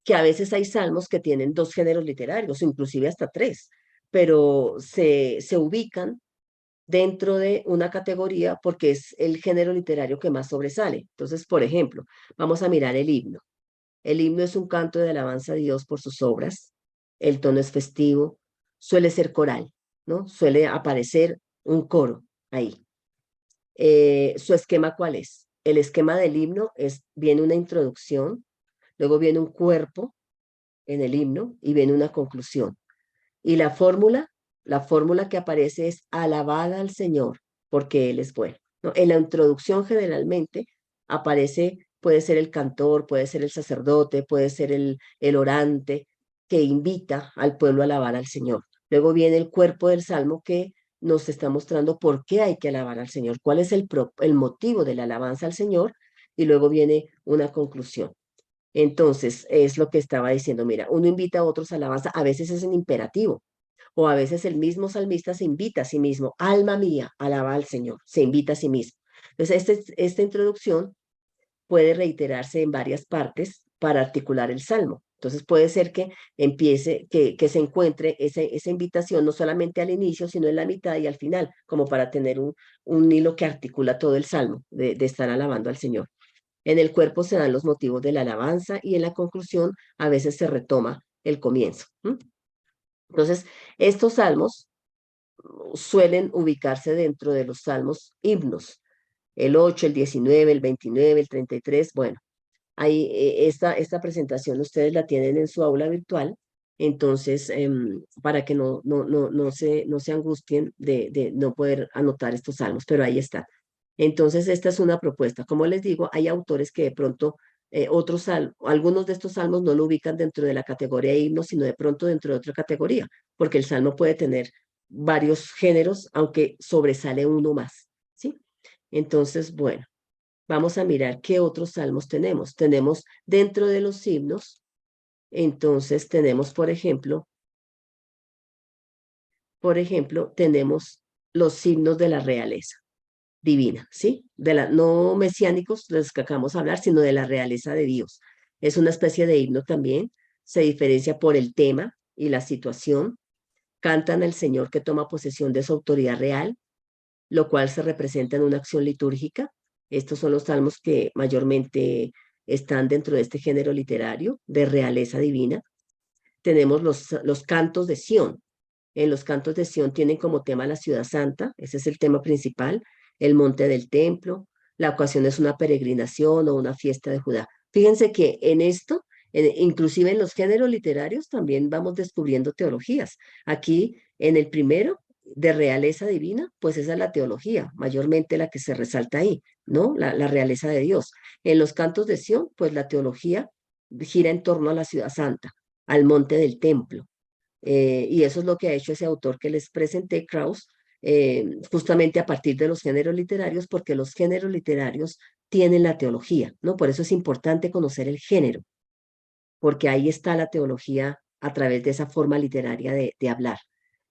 que a veces hay salmos que tienen dos géneros literarios, inclusive hasta tres, pero se ubican dentro de una categoría porque es el género literario que más sobresale. Entonces, por ejemplo, vamos a mirar el himno. El himno es un canto de alabanza a Dios por sus obras. El tono es festivo, suele ser coral, ¿no? Suele aparecer un coro ahí. ¿Su esquema cuál es? El esquema del himno viene una introducción, luego viene un cuerpo en el himno y viene una conclusión. Y la fórmula que aparece es alabada al Señor porque Él es bueno, ¿no? En la introducción generalmente aparece, puede ser el cantor, puede ser el sacerdote, puede ser el orante que invita al pueblo a alabar al Señor. Luego viene el cuerpo del salmo que nos está mostrando por qué hay que alabar al Señor, cuál es el motivo de la alabanza al Señor, y luego viene una conclusión. Entonces, es lo que estaba diciendo, mira, uno invita a otros a alabanza, a veces es en imperativo, o a veces el mismo salmista se invita a sí mismo, alma mía, alaba al Señor, se invita a sí mismo. Entonces, esta introducción puede reiterarse en varias partes para articular el salmo. Entonces puede ser que que se encuentre esa invitación no solamente al inicio, sino en la mitad y al final, como para tener un hilo que articula todo el salmo, de estar alabando al Señor. En el cuerpo se dan los motivos de la alabanza y en la conclusión a veces se retoma el comienzo. ¿M? Entonces, estos salmos suelen ubicarse dentro de los salmos himnos, el 8, el 19, el 29, el 33. Bueno, ahí esta presentación ustedes la tienen en su aula virtual, entonces para que no se angustien de no poder anotar estos salmos, pero ahí está. Entonces, esta es una propuesta. Como les digo, hay autores que de pronto algunos de estos salmos no lo ubican dentro de la categoría de himnos, sino de pronto dentro de otra categoría, porque el salmo puede tener varios géneros, aunque sobresale uno más, ¿sí? Entonces, bueno, vamos a mirar qué otros salmos tenemos. Tenemos dentro de los himnos, entonces tenemos, tenemos los himnos de la realeza divina, ¿sí? No mesiánicos, de los que acabamos de hablar, sino de la realeza de Dios. Es una especie de himno también, se diferencia por el tema y la situación. Cantan al Señor que toma posesión de su autoridad real, lo cual se representa en una acción litúrgica. Estos son los salmos que mayormente están dentro de este género literario de realeza divina. Tenemos los cantos de Sión. En los cantos de Sión tienen como tema la ciudad santa, ese es el tema principal, el monte del templo, la ocasión es una peregrinación o una fiesta de Judá. Fíjense que en esto, inclusive en los géneros literarios, también vamos descubriendo teologías. Aquí, en el primero, de realeza divina, pues esa es la teología, mayormente la que se resalta ahí, ¿no? La realeza de Dios. En los cantos de Sión, pues la teología gira en torno a la ciudad santa, al monte del templo. Y eso es lo que ha hecho ese autor que les presenté, Krauss, justamente a partir de los géneros literarios, porque los géneros literarios tienen la teología, ¿no? Por eso es importante conocer el género, porque ahí está la teología a través de esa forma literaria de hablar.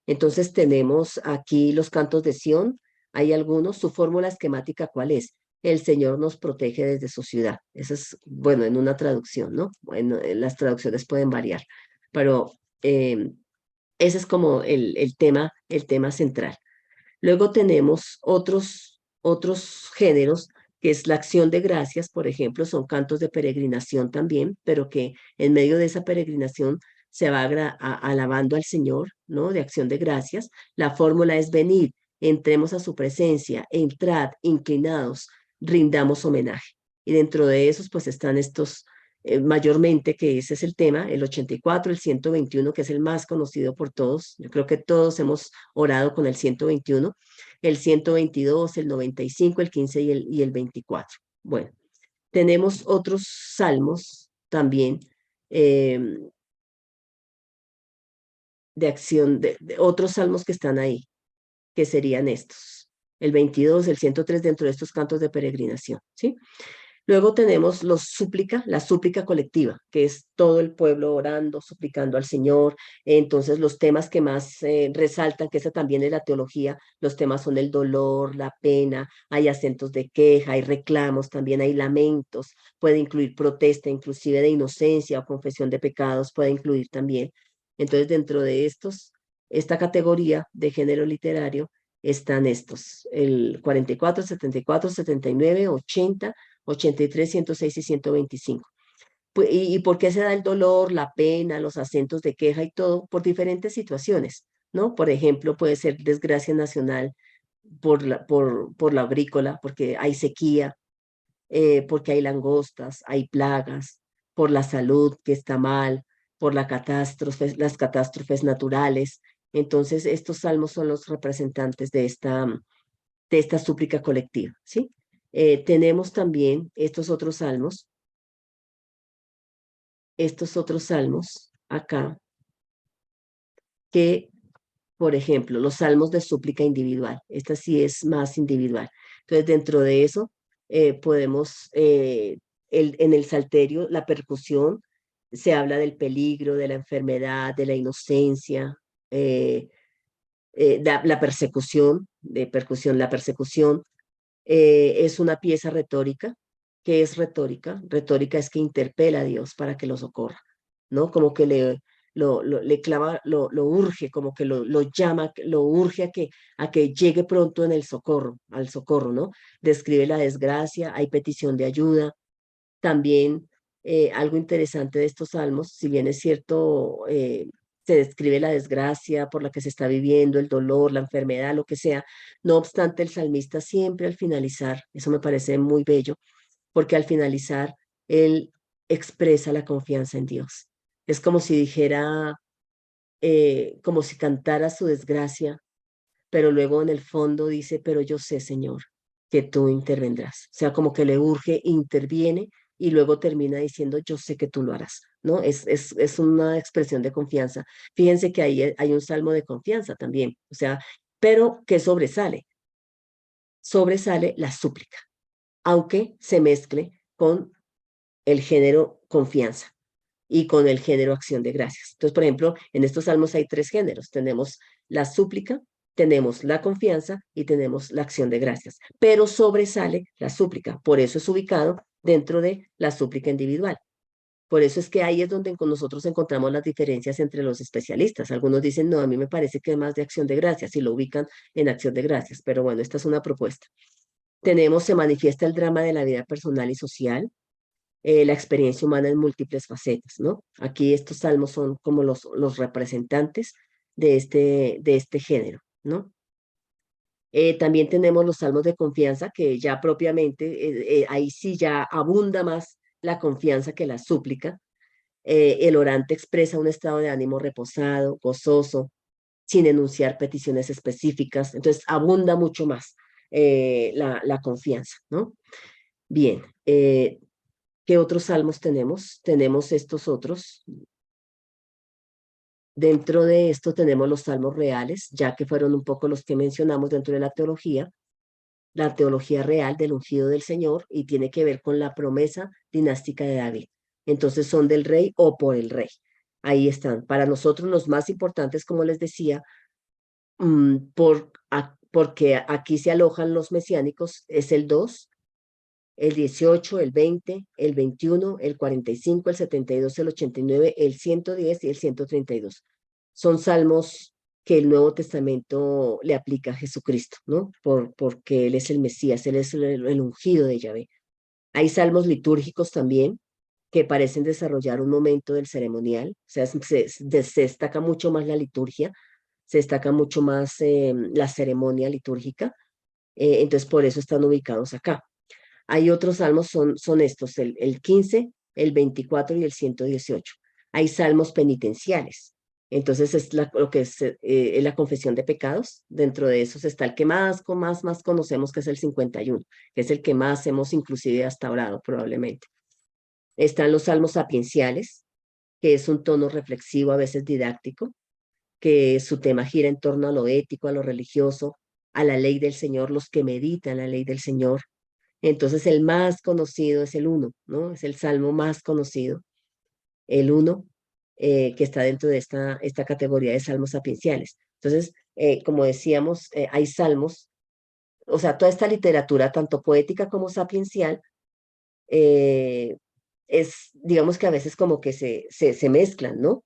Entonces tenemos aquí los cantos de Sión, hay algunos, su fórmula esquemática, ¿cuál es? El Señor nos protege desde su ciudad. Eso es, bueno, en una traducción, ¿no? Bueno, las traducciones pueden variar, pero ese es como el tema central. Luego tenemos otros géneros, que es la acción de gracias, por ejemplo, son cantos de peregrinación también, pero que en medio de esa peregrinación se va alabando al Señor, ¿no? De acción de gracias. La fórmula es venid, entremos a su presencia, entrad, inclinados, rindamos homenaje. Y dentro de esos, pues están estos mayormente, que ese es el tema, el 84, el 121, que es el más conocido por todos. Yo creo que todos hemos orado con el 121, el 122, el 95, el 15 y el 24. Bueno, Tenemos otros salmos también eh, de acción, de otros salmos que están ahí, que serían estos. El 22, el 103 dentro de estos cantos de peregrinación, ¿sí? Luego tenemos la súplica colectiva, que es todo el pueblo orando, suplicando al Señor. Entonces, los temas que más resaltan, que esa también es la teología, los temas son el dolor, la pena, hay acentos de queja, hay reclamos, también hay lamentos, puede incluir protesta, inclusive de inocencia o confesión de pecados, puede incluir también. Entonces, dentro de esta categoría de género literario, están estos, el 44, 74, 79, 80, 83, 106 y 125. ¿Y por qué se da el dolor, la pena, los acentos de queja y todo? Por diferentes situaciones, ¿no? Por ejemplo, puede ser desgracia nacional por la agrícola, porque hay sequía, porque hay langostas, hay plagas, por la salud que está mal, por las catástrofes naturales. Entonces, estos salmos son los representantes de esta súplica colectiva, ¿sí? Tenemos también estos otros salmos acá, que, por ejemplo, los salmos de súplica individual. Esta sí es más individual. Entonces, dentro de eso, podemos, en el salterio, la percusión, se habla del peligro, de la enfermedad, de la inocencia, eh, la persecución, la persecución. Es una pieza retórica. ¿Qué es retórica? Retórica es que interpela a Dios para que lo socorra, ¿no? Como que le clava, lo urge, como que lo llama, lo urge a que llegue pronto en el socorro, al socorro, ¿no? Describe la desgracia, hay petición de ayuda. También algo interesante de estos salmos, si bien es cierto, se describe la desgracia por la que se está viviendo, el dolor, la enfermedad, lo que sea. No obstante, el salmista siempre al finalizar, eso me parece muy bello, porque al finalizar él expresa la confianza en Dios. Es como si dijera, como si cantara su desgracia, pero luego en el fondo dice, pero yo sé, Señor, que tú intervendrás. O sea, como que le urge, interviene y luego termina diciendo, yo sé que tú lo harás, ¿no? Es una expresión de confianza. Fíjense que ahí hay un salmo de confianza también, o sea, pero que sobresale la súplica, aunque se mezcle con el género confianza y con el género acción de gracias. Entonces, por ejemplo, en estos salmos hay tres géneros. Tenemos la súplica, tenemos la confianza y tenemos la acción de gracias, pero sobresale la súplica. Por eso es ubicado dentro de la súplica individual. Por eso es que ahí es donde con nosotros encontramos las diferencias entre los especialistas. Algunos dicen, no, a mí me parece que es más de acción de gracias y lo ubican en acción de gracias, pero bueno, esta es una propuesta. Se manifiesta el drama de la vida personal y social, la experiencia humana en múltiples facetas, ¿no? Aquí estos salmos son como los representantes de este género, ¿no? También tenemos los salmos de confianza, que ya propiamente, ahí sí ya abunda más la confianza que la súplica. El orante expresa un estado de ánimo reposado, gozoso, sin enunciar peticiones específicas, entonces abunda mucho más la confianza, ¿no? Bien, ¿qué otros salmos tenemos? Tenemos estos otros. Dentro de esto tenemos los salmos reales, ya que fueron un poco los que mencionamos dentro de la teología real del ungido del Señor, y tiene que ver con la promesa dinástica de David. Entonces son del rey o por el rey. Ahí están. Para nosotros los más importantes, como les decía, porque aquí se alojan los mesiánicos, es el 2, el 18, el 20, el 21, el 45, el 72, el 89, el 110 y el 132. Son salmos que el Nuevo Testamento le aplica a Jesucristo, ¿no? Porque Él es el Mesías, Él es el ungido de Yahvé. Hay salmos litúrgicos también que parecen desarrollar un momento del ceremonial, o sea, se destaca mucho más la liturgia, se destaca mucho más la ceremonia litúrgica, entonces por eso están ubicados acá. Hay otros salmos, son estos, el 15, el 24 y el 118. Hay salmos penitenciales. Entonces es lo que es la confesión de pecados. Dentro de esos está el que más conocemos, que es el 51, que es el que más hemos inclusive hasta orado probablemente. Están los salmos sapienciales, que es un tono reflexivo, a veces didáctico, que su tema gira en torno a lo ético, a lo religioso, a la ley del Señor, los que meditan la ley del Señor. Entonces el más conocido es el uno, ¿no? Es el salmo más conocido, el uno, que está dentro de esta categoría de salmos sapienciales. Entonces, como decíamos, hay salmos, o sea, toda esta literatura, tanto poética como sapiencial, eh, digamos que a veces como que se mezclan, ¿no?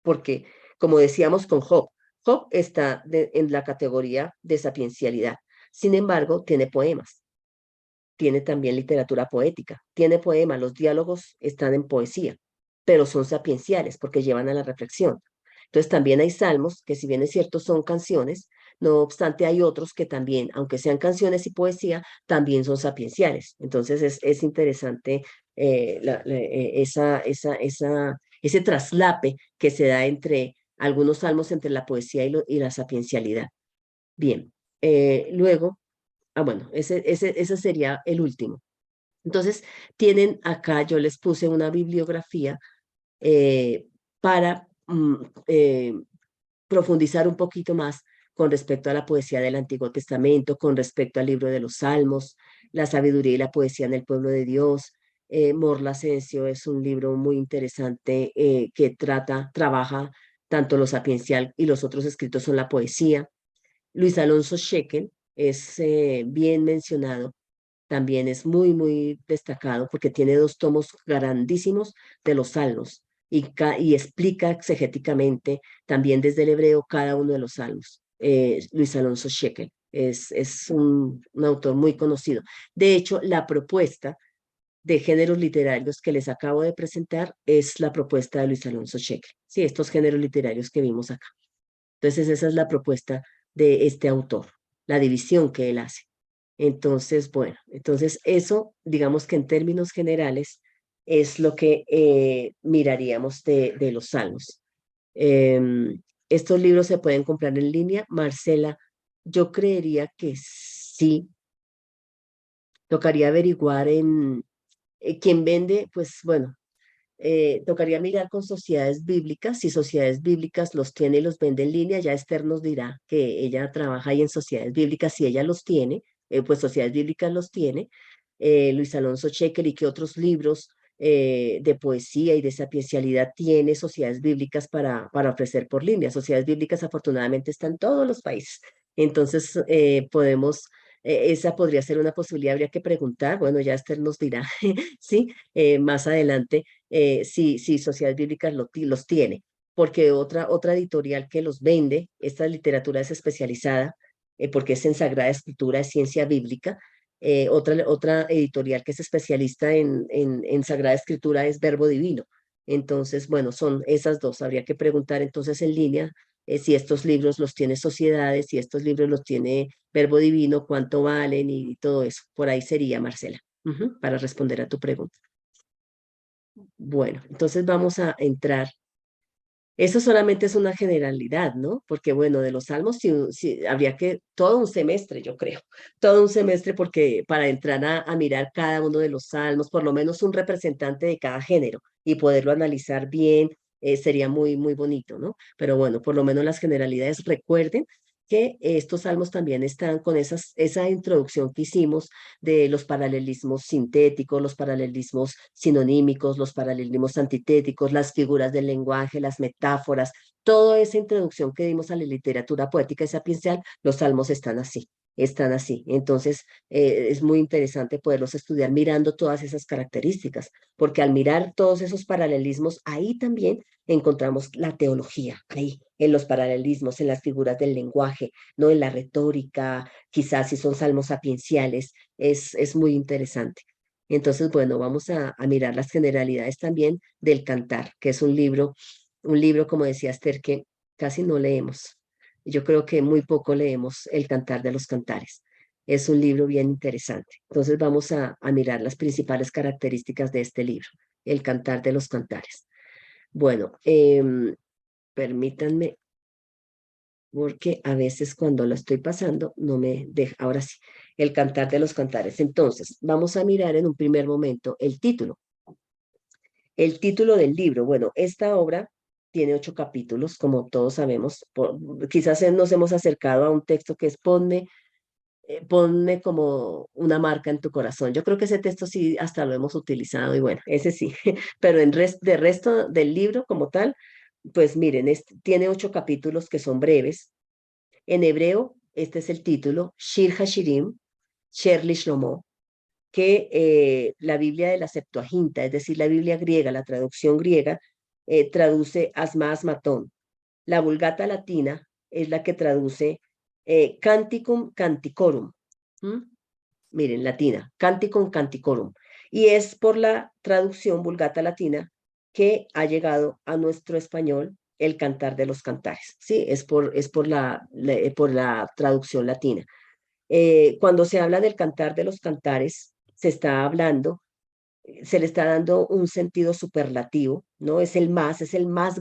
Porque, como decíamos con Job, Job está en la categoría de sapiencialidad. Sin embargo, tiene poemas, tiene también literatura poética, tiene poemas, los diálogos están en poesía, pero son sapienciales porque llevan a la reflexión. Entonces también hay salmos que si bien es cierto son canciones, no obstante hay otros que también, aunque sean canciones y poesía, también son sapienciales. Entonces es interesante ese traslape que se da entre algunos salmos, entre la poesía y la sapiencialidad. Bien, luego, bueno, ese sería el último. Entonces, tienen acá, yo les puse una bibliografía para profundizar un poquito más con respecto a la poesía del Antiguo Testamento, con respecto al libro de los Salmos, la sabiduría y la poesía en el pueblo de Dios. Morla Asensio es un libro muy interesante que trabaja tanto lo sapiencial y los otros escritos son la poesía. Luis Alonso Shekel es bien mencionado, también es muy destacado porque tiene dos tomos grandísimos de los salmos y explica exegéticamente también desde el hebreo cada uno de los salmos. Luis Alonso Shekel es un autor muy conocido. De hecho, la propuesta de géneros literarios que les acabo de presentar es la propuesta de Luis Alonso Shekel. Sí, estos géneros literarios que vimos acá. Entonces, esa es la propuesta de este autor, la división que él hace. Entonces, bueno, entonces eso, digamos que en términos generales, es lo que miraríamos de los salmos. Estos libros se pueden comprar en línea. Marcela, yo creería que sí. Tocaría averiguar en quién vende, pues bueno, tocaría mirar con sociedades bíblicas, si sociedades bíblicas los tiene y los vende en línea, ya Esther nos dirá que ella trabaja ahí en sociedades bíblicas, si ella los tiene, pues sociedades bíblicas los tiene, Luis Alonso Shekel y qué otros libros de poesía y de sapiencialidad tiene sociedades bíblicas para ofrecer por línea. Sociedades bíblicas afortunadamente están en todos los países, entonces podemos... Esa podría ser una posibilidad, habría que preguntar, bueno, ya Esther nos dirá, sí, más adelante, si Sociedades Bíblicas los tiene, porque otra editorial que los vende, esta literatura es especializada, porque es en Sagrada Escritura, es ciencia bíblica. Otra editorial que es especialista en Sagrada Escritura es Verbo Divino. Entonces, bueno, son esas dos. Habría que preguntar entonces en línea si estos libros los tiene Sociedades, si estos libros los tiene Verbo Divino, cuánto valen y todo eso. Por ahí sería, Marcela, para responder a tu pregunta. Bueno, entonces vamos a entrar. Eso solamente es una generalidad, ¿no? Porque bueno, de los salmos sí habría que todo un semestre, yo creo, todo un semestre porque para entrar a mirar cada uno de los salmos, por lo menos un representante de cada género y poderlo analizar bien, sería muy bonito, ¿no? Pero bueno, por lo menos las generalidades. Recuerden que estos salmos también están con esa introducción que hicimos de los paralelismos sintéticos, los paralelismos sinonímicos, los paralelismos antitéticos, las figuras del lenguaje, las metáforas, toda esa introducción que dimos a la literatura poética y sapiencial, los salmos están así. Están así. Entonces, es muy interesante poderlos estudiar mirando todas esas características, porque al mirar todos esos paralelismos, ahí también encontramos la teología, ahí, en los paralelismos, en las figuras del lenguaje, no en la retórica, quizás si son salmos sapienciales, es muy interesante. Entonces, bueno, vamos a mirar las generalidades también del Cantar, que es un libro, como decía Esther, que casi no leemos. Yo creo que muy poco leemos el Cantar de los Cantares. Es un libro bien interesante. Entonces, vamos a mirar las principales características de este libro, el Cantar de los Cantares. Bueno, permítanme, porque a veces cuando lo estoy pasando no me deja. Ahora sí, el cantar de los cantares. Entonces, vamos a mirar en un primer momento el título. El título del libro, bueno, esta obra tiene 8 capítulos, como todos sabemos. Quizás nos hemos acercado a un texto que es ponme como una marca en tu corazón. Yo creo que ese texto sí hasta lo hemos utilizado y bueno, ese sí, pero de resto del libro como tal, pues miren, tiene 8 capítulos que son breves. En hebreo, este es el título, Shir Hashirim, Sherli Shlomo, que la Biblia de la Septuaginta, es decir, la Biblia griega, la traducción griega, traduce asma asmatón. La Vulgata latina es la que traduce Canticum Canticorum. ¿Mm? Miren, latina, Canticum Canticorum. Y es por la traducción Vulgata latina que ha llegado a nuestro español el Cantar de los Cantares. ¿Sí? Por la traducción latina. Cuando se habla del Cantar de los Cantares, se le está dando un sentido superlativo, ¿no? Es el más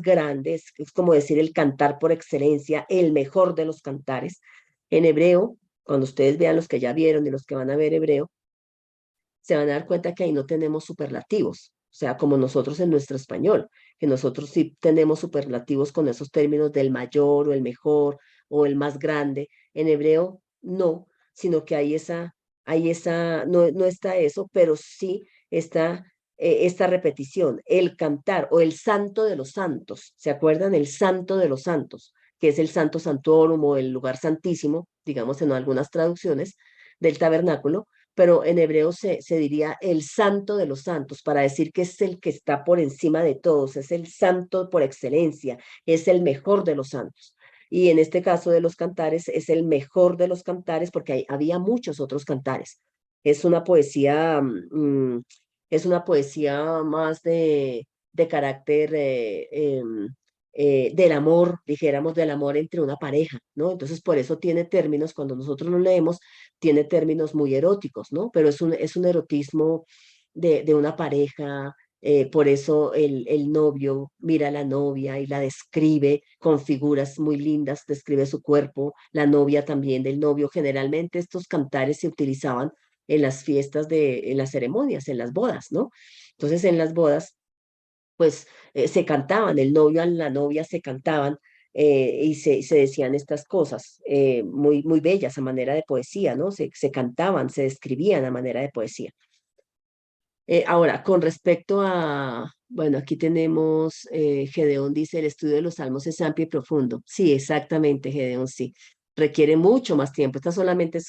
grande, es como decir el cantar por excelencia, el mejor de los cantares. En hebreo, cuando ustedes vean los que ya vieron y los que van a ver hebreo, se van a dar cuenta que ahí no tenemos superlativos, o sea, como nosotros en nuestro español, que nosotros sí tenemos superlativos con esos términos del mayor o el mejor o el más grande. En hebreo no, sino que no está eso, pero sí está esta repetición, el cantar o el santo de los santos. ¿Se acuerdan? El santo de los santos, que es el santo santorum o el lugar santísimo, digamos en algunas traducciones del tabernáculo, pero en hebreo se diría el santo de los santos, para decir que es el que está por encima de todos, es el santo por excelencia, es el mejor de los santos. Y en este caso de los cantares, es el mejor de los cantares porque había muchos otros cantares. Es una poesía, es una poesía más de carácter del amor, dijéramos, del amor entre una pareja, ¿no? Entonces, por eso tiene términos, cuando nosotros lo leemos, tiene términos muy eróticos, ¿no? Pero es un erotismo de una pareja, por eso el novio mira a la novia y la describe con figuras muy lindas, describe su cuerpo, la novia también del novio. Generalmente estos cantares se utilizaban en las fiestas en las ceremonias, en las bodas, ¿no? Entonces en las bodas pues se cantaban, el novio a la novia se cantaban y se decían estas cosas muy, muy bellas a manera de poesía, ¿no? Se cantaban, se describían a manera de poesía. Ahora, con respecto a, bueno, aquí tenemos, Gedeón dice, el estudio de los salmos es amplio y profundo. Sí, exactamente, Gedeón, sí. Requiere mucho más tiempo. Esta solamente es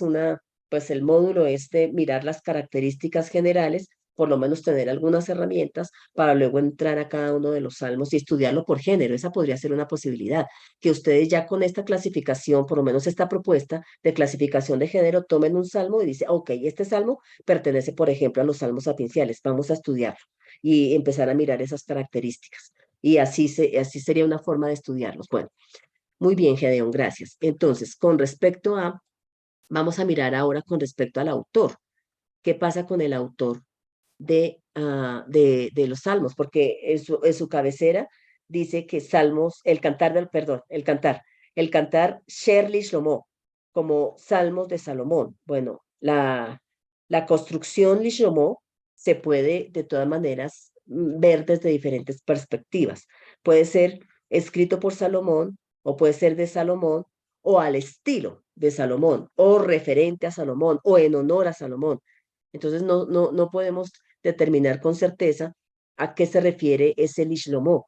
pues el módulo es de mirar las características generales, por lo menos tener algunas herramientas para luego entrar a cada uno de los salmos y estudiarlo por género. Esa podría ser una posibilidad, que ustedes ya con esta clasificación, por lo menos esta propuesta de clasificación de género, tomen un salmo y dice, ok, este salmo pertenece, por ejemplo, a los salmos sapienciales. Vamos a estudiarlo y empezar a mirar esas características. Y así sería una forma de estudiarlos. Bueno, muy bien, Gedeón, gracias. Entonces, vamos a mirar ahora con respecto al autor. ¿Qué pasa con el autor de los salmos? Porque en su cabecera dice que salmos, el cantar Sherli Shlomo, como salmos de Salomón. Bueno, la construcción Lishlomo se puede de todas maneras ver desde diferentes perspectivas. Puede ser escrito por Salomón o puede ser de Salomón o al estilo de Salomón o referente a Salomón o en honor a Salomón. Entonces no podemos determinar con certeza a qué se refiere ese Lishlomo.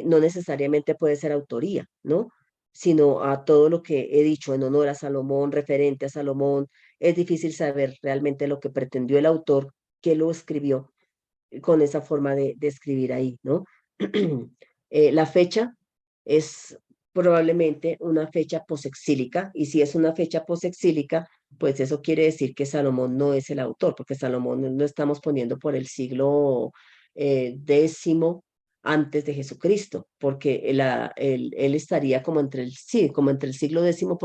No necesariamente puede ser autoría, ¿no? Sino a todo lo que he dicho en honor a Salomón, referente a Salomón. Es difícil saber realmente lo que pretendió el autor que lo escribió con esa forma de escribir ahí, ¿no? La fecha es probablemente una fecha posexílica, y si es una fecha posexílica, pues eso quiere decir que Salomón no es el autor, porque Salomón lo estamos poniendo por el siglo décimo antes de Jesucristo, porque él estaría como sí, como entre el siglo décimo,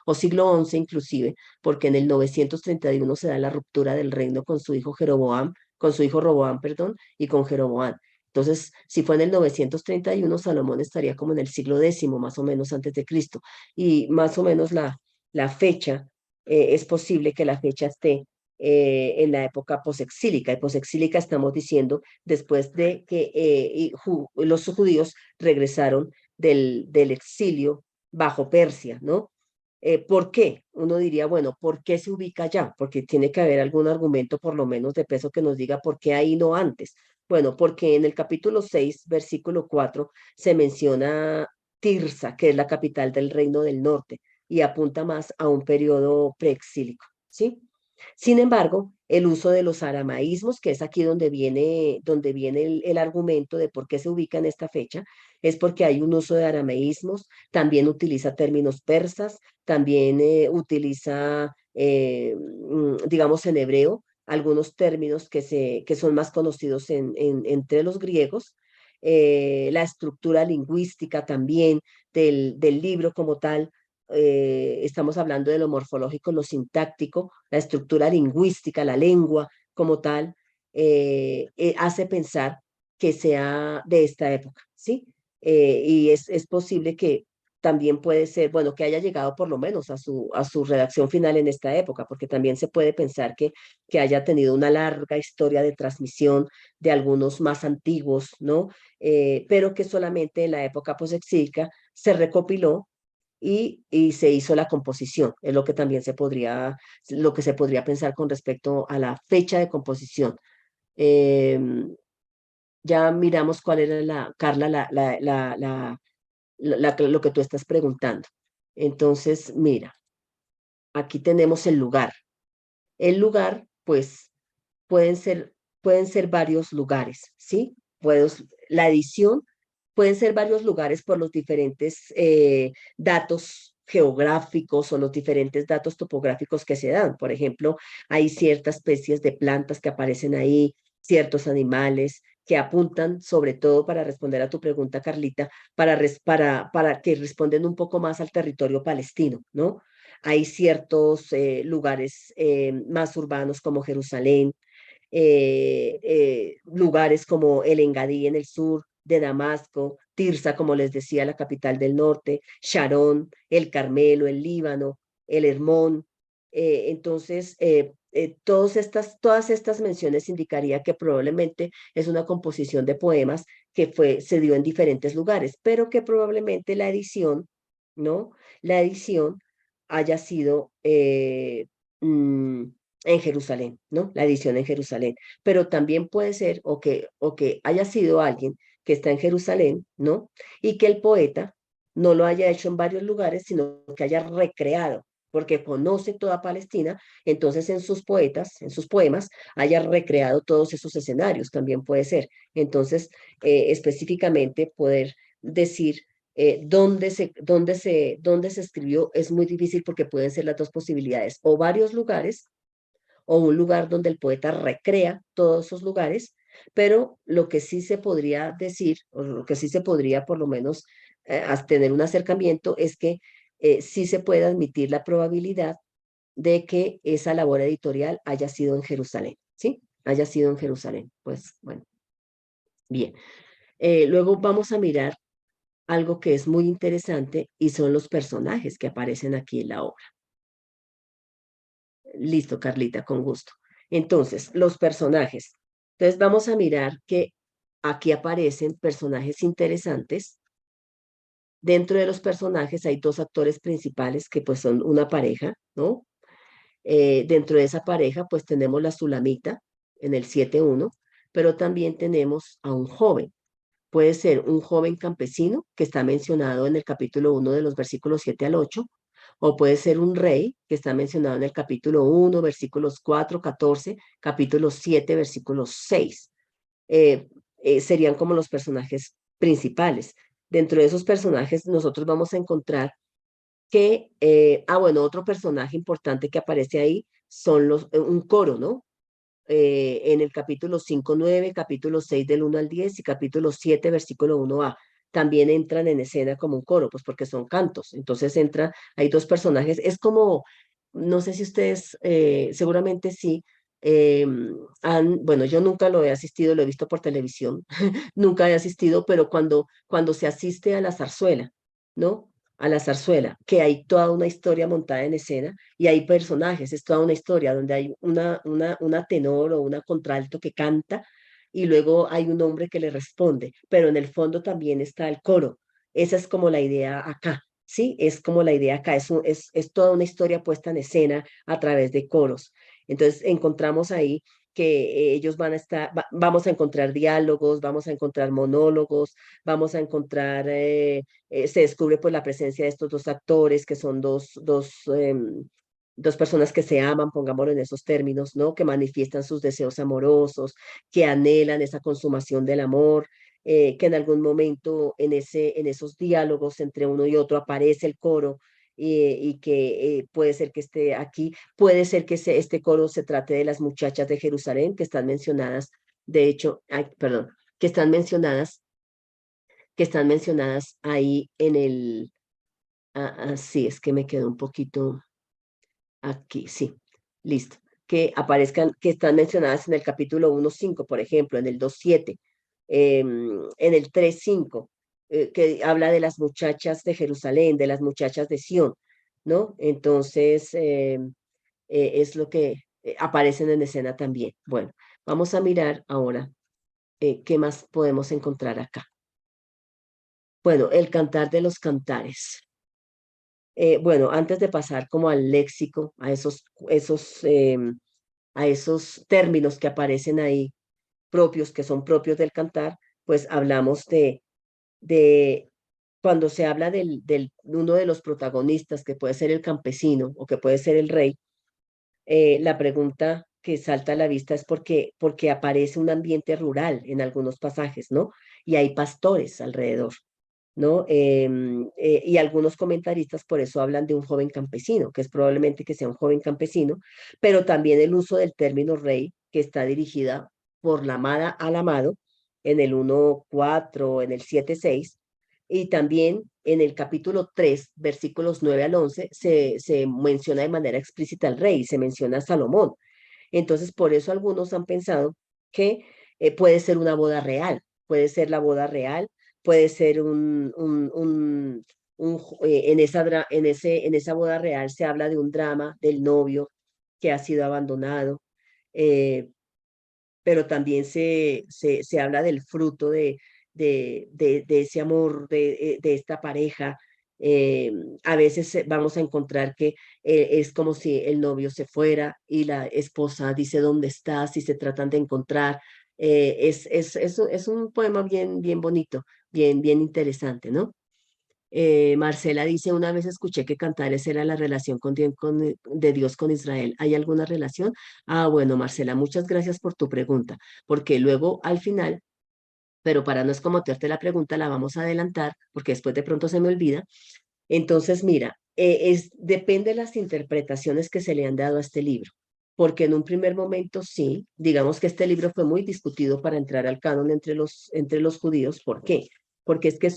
o siglo once inclusive, porque en el 931 se da la ruptura del reino con su hijo Jeroboam, con su hijo Roboam, perdón, y con Jeroboam. Entonces, si fue en el 931, Salomón estaría como en el siglo X, más o menos antes de Cristo. Y más o menos la fecha, es posible que la fecha esté en la época posexílica. Y posexílica estamos diciendo después de que los judíos regresaron del exilio bajo Persia, ¿no? ¿Por qué? Uno diría, bueno, ¿por qué se ubica allá? Porque tiene que haber algún argumento por lo menos de peso que nos diga por qué ahí no antes. Bueno, porque en el capítulo 6, versículo 4, se menciona Tirsa, que es la capital del Reino del Norte, y apunta más a un periodo preexílico, ¿sí? Sin embargo, el uso de los aramaísmos, que es aquí donde viene el argumento de por qué se ubica en esta fecha, es porque hay un uso de aramaísmos, también utiliza términos persas, también utiliza, digamos, en hebreo, algunos términos que son más conocidos entre los griegos. La estructura lingüística también del libro como tal, estamos hablando de lo morfológico, lo sintáctico, la estructura lingüística, la lengua como tal, hace pensar que sea de esta época, ¿sí? Y es posible que también puede ser, bueno, que haya llegado por lo menos a su redacción final en esta época, porque también se puede pensar que haya tenido una larga historia de transmisión de algunos más antiguos, ¿no? Pero que solamente en la época posexílica se recopiló y se hizo la composición. Es lo que también lo que se podría pensar con respecto a la fecha de composición. Em, ya miramos cuál era Carla, lo que tú estás preguntando. Entonces, mira, aquí tenemos el lugar. El lugar, pues, pueden ser, pueden ser varios lugares, ¿sí? La edición pueden ser varios lugares por los diferentes datos geográficos o los diferentes datos topográficos que se dan. Por ejemplo, hay ciertas especies de plantas que aparecen ahí, ciertos animales que apuntan, sobre todo para responder a tu pregunta, Carlita, para que responden un poco más al territorio palestino, ¿no? Hay ciertos lugares más urbanos como Jerusalén, lugares como el Engadí en el sur de Damasco, Tirsa, como les decía, la capital del norte, Sharon, el Carmelo, el Líbano, el Hermón. Entonces, todas estas menciones indicaría que probablemente es una composición de poemas se dio en diferentes lugares, pero que probablemente la edición, ¿no? La edición haya sido mm, en Jerusalén, ¿no? La edición en Jerusalén. Pero también puede ser o que haya sido alguien que está en Jerusalén, ¿no? Y que el poeta no lo haya hecho en varios lugares, sino que haya recreado, porque conoce toda Palestina, entonces en sus poemas, haya recreado todos esos escenarios, también puede ser. Entonces, específicamente poder decir dónde se escribió es muy difícil porque pueden ser las dos posibilidades, o varios lugares o un lugar donde el poeta recrea todos esos lugares, pero lo que sí se podría decir, o lo que sí se podría por lo menos tener un acercamiento, es que sí se puede admitir la probabilidad de que esa labor editorial haya sido en Jerusalén, ¿sí? Haya sido en Jerusalén. Pues bueno, bien. Luego vamos a mirar algo que es muy interesante y son los personajes que aparecen aquí en la obra. Listo, Carlita, con gusto. Entonces, los personajes. Entonces, vamos a mirar que aquí aparecen personajes interesantes. Dentro de los personajes hay dos actores principales que pues son una pareja, ¿no? Dentro de esa pareja pues tenemos la Sulamita en el 7:1, pero también tenemos a un joven. Puede ser un joven campesino que está mencionado en el capítulo 1 de los versículos 7 al 8, o puede ser un rey que está mencionado en el capítulo 1, versículos 4, 14, capítulo 7, versículos 6. Serían como los personajes principales. Dentro de esos personajes nosotros vamos a encontrar bueno, otro personaje importante que aparece ahí son un coro, ¿no? En el capítulo 5 9 capítulo 6 del 1 al 10 y capítulo 7 versículo 1a. También entran en escena como un coro, pues porque son cantos. Entonces hay dos personajes. Es como, no sé si ustedes, seguramente sí, eh, bueno, yo nunca lo he asistido, lo he visto por televisión, nunca he asistido, pero cuando se asiste a la zarzuela, ¿no? A la zarzuela, que hay toda una historia montada en escena y hay personajes, es toda una historia donde hay una tenor o una contralto que canta y luego hay un hombre que le responde, pero en el fondo también está el coro. Esa es como la idea acá, ¿sí? Es como la idea acá, es toda una historia puesta en escena a través de coros. Entonces encontramos ahí que ellos van a estar, vamos a encontrar diálogos, vamos a encontrar monólogos, vamos a encontrar, se descubre pues la presencia de estos dos actores que son dos personas que se aman, pongámoslo en esos términos, ¿no? Que manifiestan sus deseos amorosos, que anhelan esa consumación del amor, que en algún momento en esos diálogos entre uno y otro aparece el coro y que puede ser que esté aquí, puede ser que este coro se trate de las muchachas de Jerusalén que están mencionadas, de hecho, ay, perdón, que están mencionadas, que están mencionadas ahí en el, sí, es que me quedó un poquito aquí, sí, listo, que aparezcan, que están mencionadas en el capítulo 1.5, por ejemplo, en el 2.7, en el 3.5, que habla de las muchachas de Jerusalén, de las muchachas de Sión, ¿no? Entonces, es lo que aparecen en escena también. Bueno, vamos a mirar ahora qué más podemos encontrar acá. Bueno, el cantar de los cantares. Bueno, antes de pasar como al léxico, a esos términos que aparecen ahí propios, que son propios del cantar, pues hablamos de cuando se habla uno de los protagonistas, que puede ser el campesino o que puede ser el rey, la pregunta que salta a la vista es porque aparece un ambiente rural en algunos pasajes, ¿no? Y hay pastores alrededor, ¿no? Y algunos comentaristas por eso hablan de un joven campesino, que es probablemente que sea un joven campesino, pero también el uso del término rey, que está dirigida por la amada al amado, en el 1.4, en el 7.6, y también en el capítulo 3, versículos 9 al 11, se menciona de manera explícita al rey, se menciona a Salomón. Entonces, por eso algunos han pensado que puede ser una boda real, puede ser la boda real, puede ser en esa boda real se habla de un drama del novio que ha sido abandonado, eh, pero también se habla del fruto de ese amor, de esta pareja. Eh, a veces vamos a encontrar que es como si el novio se fuera y la esposa dice dónde estás y se tratan de encontrar. Es un poema bien, bien bonito, bien, bien interesante, ¿no? Marcela dice, una vez escuché que Cantares era la relación de Dios con Israel. ¿Hay alguna relación? Ah, bueno, Marcela, muchas gracias por tu pregunta, porque luego al final, pero para no escomoterte la pregunta, la vamos a adelantar, porque después de pronto se me olvida. Entonces, mira, depende de las interpretaciones que se le han dado a este libro, porque en un primer momento sí, digamos que este libro fue muy discutido para entrar al canon entre los judíos. ¿Por qué? Porque es que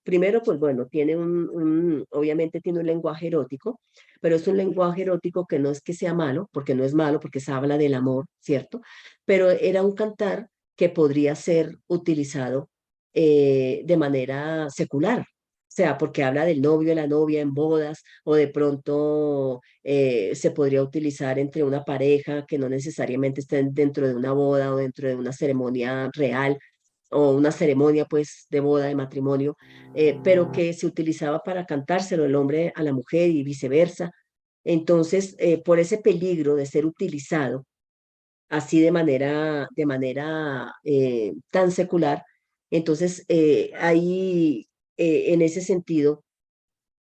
primero, pues bueno, tiene obviamente tiene un lenguaje erótico, pero es un lenguaje erótico que no es que sea malo, porque no es malo, porque se habla del amor, ¿cierto? Pero era un cantar que podría ser utilizado de manera secular, sea porque habla del novio y la novia en bodas, o de pronto se podría utilizar entre una pareja que no necesariamente estén dentro de una boda o dentro de una ceremonia real o una ceremonia pues de boda, de matrimonio, pero que se utilizaba para cantárselo el hombre a la mujer y viceversa. Entonces, por ese peligro de ser utilizado así de manera tan secular, entonces ahí en ese sentido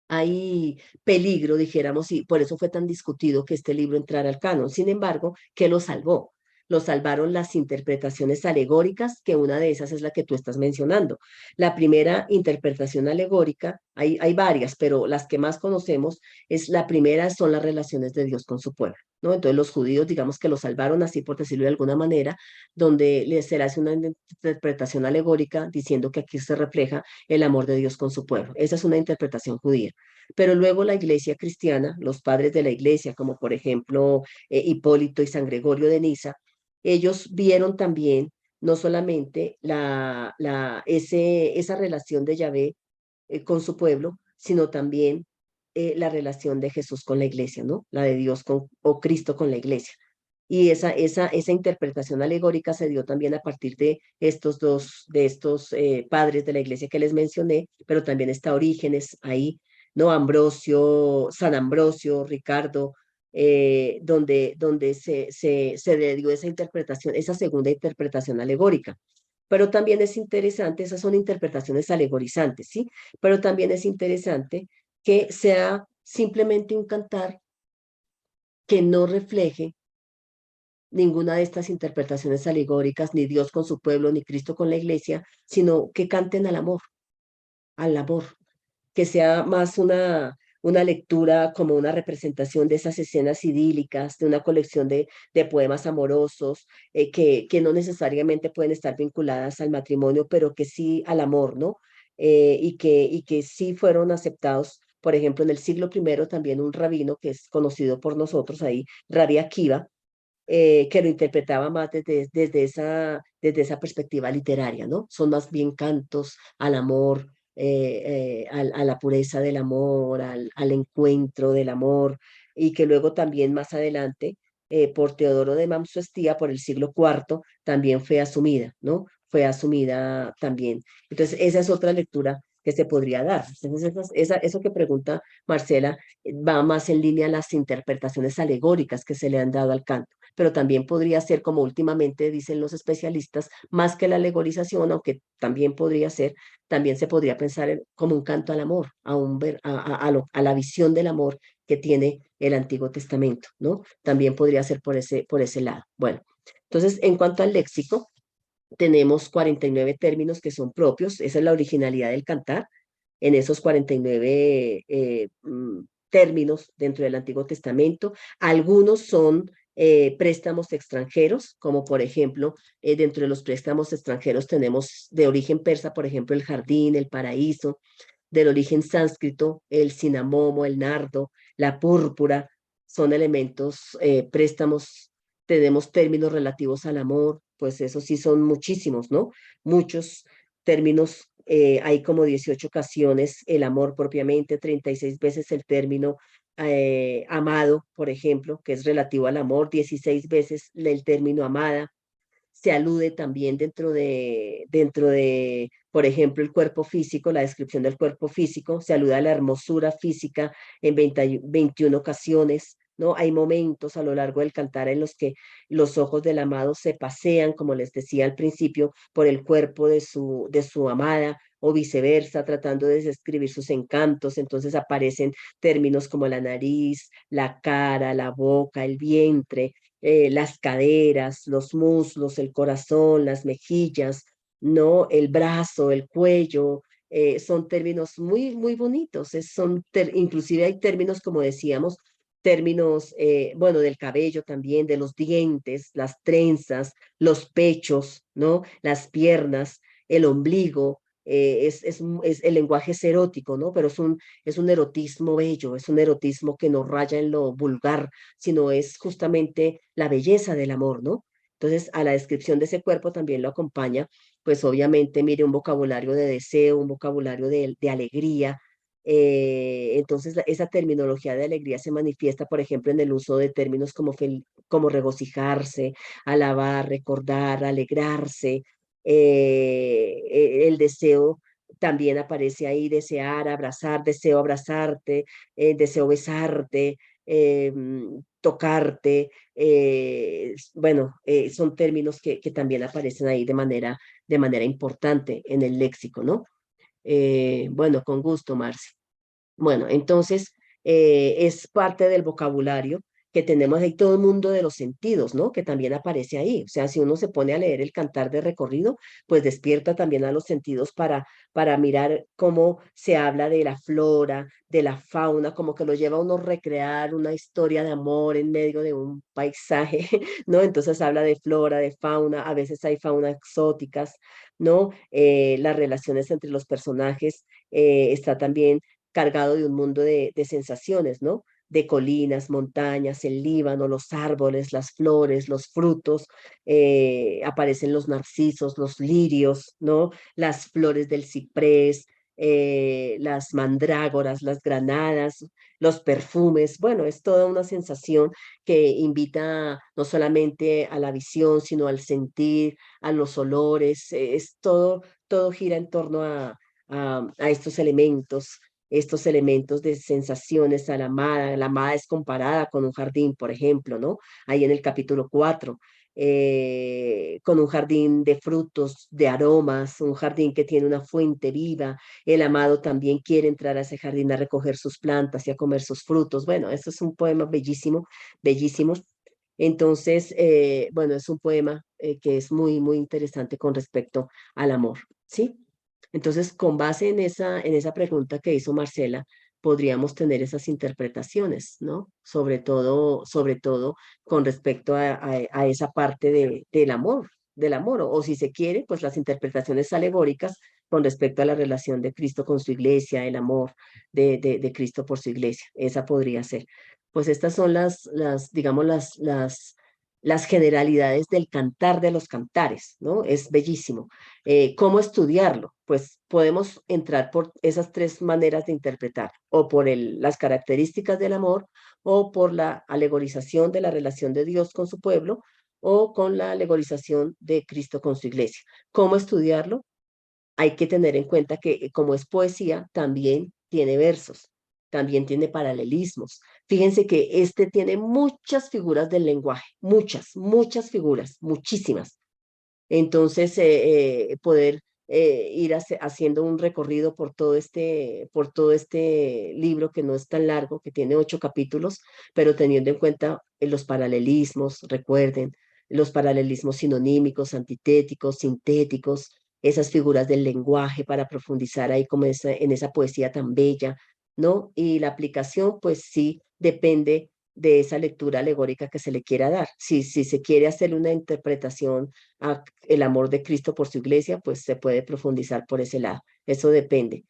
hay peligro, dijéramos, y por eso fue tan discutido que este libro entrara al canon. Sin embargo, ¿qué lo salvó? Lo salvaron las interpretaciones alegóricas, que una de esas es la que tú estás mencionando. La primera interpretación alegórica Hay varias, pero las que más conocemos es la primera son las relaciones de Dios con su pueblo, ¿no? Entonces los judíos, digamos que lo salvaron así, por decirlo de alguna manera, donde se le hace una interpretación alegórica diciendo que aquí se refleja el amor de Dios con su pueblo. Esa es una interpretación judía. Pero luego la iglesia cristiana, los padres de la iglesia, como por ejemplo Hipólito y San Gregorio de Niza, ellos vieron también no solamente esa relación de Yahvé con su pueblo, sino también la relación de Jesús con la iglesia, ¿no? La de Dios con, o Cristo con la iglesia. Y esa interpretación alegórica se dio también a partir de estos padres de la iglesia que les mencioné, pero también está Orígenes ahí, ¿no? Ambrosio, San Ambrosio, Ricardo, donde se le dio esa interpretación, esa segunda interpretación alegórica. Pero también es interesante, esas son interpretaciones alegorizantes, ¿sí? Pero también es interesante que sea simplemente un cantar que no refleje ninguna de estas interpretaciones alegóricas, ni Dios con su pueblo, ni Cristo con la iglesia, sino que canten al amor, que sea más una lectura como una representación de esas escenas idílicas, de una colección de poemas amorosos, que no necesariamente pueden estar vinculadas al matrimonio, pero que sí al amor, ¿no? Y que sí fueron aceptados. Por ejemplo, en el siglo primero también un rabino que es conocido por nosotros ahí, Rabbi Akiva, que lo interpretaba más desde esa perspectiva literaria, ¿no? Son más bien cantos al amor, a la pureza del amor, al encuentro del amor, y que luego también más adelante, por Teodoro de Mamsuestía, por el siglo cuarto, también fue asumida, ¿no? Fue asumida también. Entonces, esa es otra lectura que se podría dar. Entonces, eso que pregunta Marcela va más en línea a las interpretaciones alegóricas que se le han dado al canto, pero también podría ser, como últimamente dicen los especialistas, más que la alegorización, aunque también podría ser, también se podría pensar como un canto al amor, a la visión del amor que tiene el Antiguo Testamento, ¿no? También podría ser por ese lado. Bueno, entonces, en cuanto al léxico, tenemos 49 términos que son propios, esa es la originalidad del cantar, en esos 49 términos dentro del Antiguo Testamento. Algunos son préstamos extranjeros, como por ejemplo, dentro de los préstamos extranjeros tenemos de origen persa, por ejemplo, el jardín, el paraíso, del origen sánscrito, el cinamomo, el nardo, la púrpura, son elementos, préstamos. Tenemos términos relativos al amor, pues eso sí son muchísimos, ¿no? Muchos términos, hay como 18 ocasiones el amor propiamente, 36 veces el término amado, por ejemplo, que es relativo al amor, 16 veces el término amada. Se alude también por ejemplo, el cuerpo físico, la descripción del cuerpo físico, se alude a la hermosura física en 21 ocasiones, ¿no? Hay momentos a lo largo del cantar en los que los ojos del amado se pasean, como les decía al principio, por el cuerpo de su amada, o viceversa, tratando de describir sus encantos. Entonces aparecen términos como la nariz, la cara, la boca, el vientre, las caderas, los muslos, el corazón, las mejillas, ¿no? El brazo, el cuello, son términos muy, muy bonitos. Inclusive hay términos, como decíamos, términos, bueno, del cabello también, de los dientes, las trenzas, los pechos, ¿no? Las piernas, el ombligo. El lenguaje es erótico, ¿no? Pero es un erotismo bello, es un erotismo que no raya en lo vulgar, sino es justamente la belleza del amor, ¿no? Entonces, a la descripción de ese cuerpo también lo acompaña, pues obviamente, mire, un vocabulario de deseo, un vocabulario de alegría. Entonces, esa terminología de alegría se manifiesta, por ejemplo, en el uso de términos como regocijarse, alabar, recordar, alegrarse. El deseo también aparece ahí, desear, abrazar, deseo abrazarte, deseo besarte, tocarte, bueno, son términos que también aparecen ahí de manera importante en el léxico, ¿no? Bueno, con gusto, Marci. Bueno, entonces es parte del vocabulario que tenemos ahí todo el mundo de los sentidos, ¿no? Que también aparece ahí. O sea, si uno se pone a leer el Cantar de Recorrido, pues despierta también a los sentidos para mirar cómo se habla de la flora, de la fauna, como que lo lleva a uno a recrear una historia de amor en medio de un paisaje, ¿no? Entonces habla de flora, de fauna, a veces hay fauna exóticas, ¿no? Las relaciones entre los personajes está también cargado de un mundo de sensaciones, ¿no? De colinas, montañas, el Líbano, los árboles, las flores, los frutos, aparecen los narcisos, los lirios, ¿no? Las flores del ciprés, las mandrágoras, las granadas, los perfumes. Bueno, es toda una sensación que invita no solamente a la visión, sino al sentir, a los olores. Es todo, todo gira en torno a estos elementos de sensaciones a la amada. La amada es comparada con un jardín, por ejemplo, ¿no? Ahí en el capítulo 4 con un jardín de frutos, de aromas, un jardín que tiene una fuente viva. El amado también quiere entrar a ese jardín a recoger sus plantas y a comer sus frutos. Bueno, eso es un poema bellísimo, bellísimo. Entonces, bueno, es un poema que es muy, muy interesante con respecto al amor, ¿sí? Entonces, con base en esa pregunta que hizo Marcela, podríamos tener esas interpretaciones, ¿no? Sobre todo con respecto a esa parte del amor, o si se quiere, pues las interpretaciones alegóricas con respecto a la relación de Cristo con su iglesia, el amor de Cristo por su iglesia. Esa podría ser. Pues estas son digamos, las generalidades del cantar de los cantares, ¿no? Es bellísimo. ¿Cómo estudiarlo? Pues podemos entrar por esas tres maneras de interpretar, o por las características del amor, o por la alegorización de la relación de Dios con su pueblo, o con la alegorización de Cristo con su iglesia. ¿Cómo estudiarlo? Hay que tener en cuenta que como es poesía, también tiene versos, también tiene paralelismos. Fíjense que este tiene muchas figuras del lenguaje, muchas, muchas figuras, muchísimas. Entonces, poder ir haciendo un recorrido por todo este libro que no es tan largo, que tiene 8 capítulos, pero teniendo en cuenta los paralelismos, recuerden, los paralelismos sinonímicos, antitéticos, sintéticos, esas figuras del lenguaje para profundizar ahí como en esa poesía tan bella, ¿no? Y la aplicación, pues sí, depende de esa lectura alegórica que se le quiera dar. Si se quiere hacer una interpretación a el amor de Cristo por su iglesia, pues se puede profundizar por ese lado. Eso depende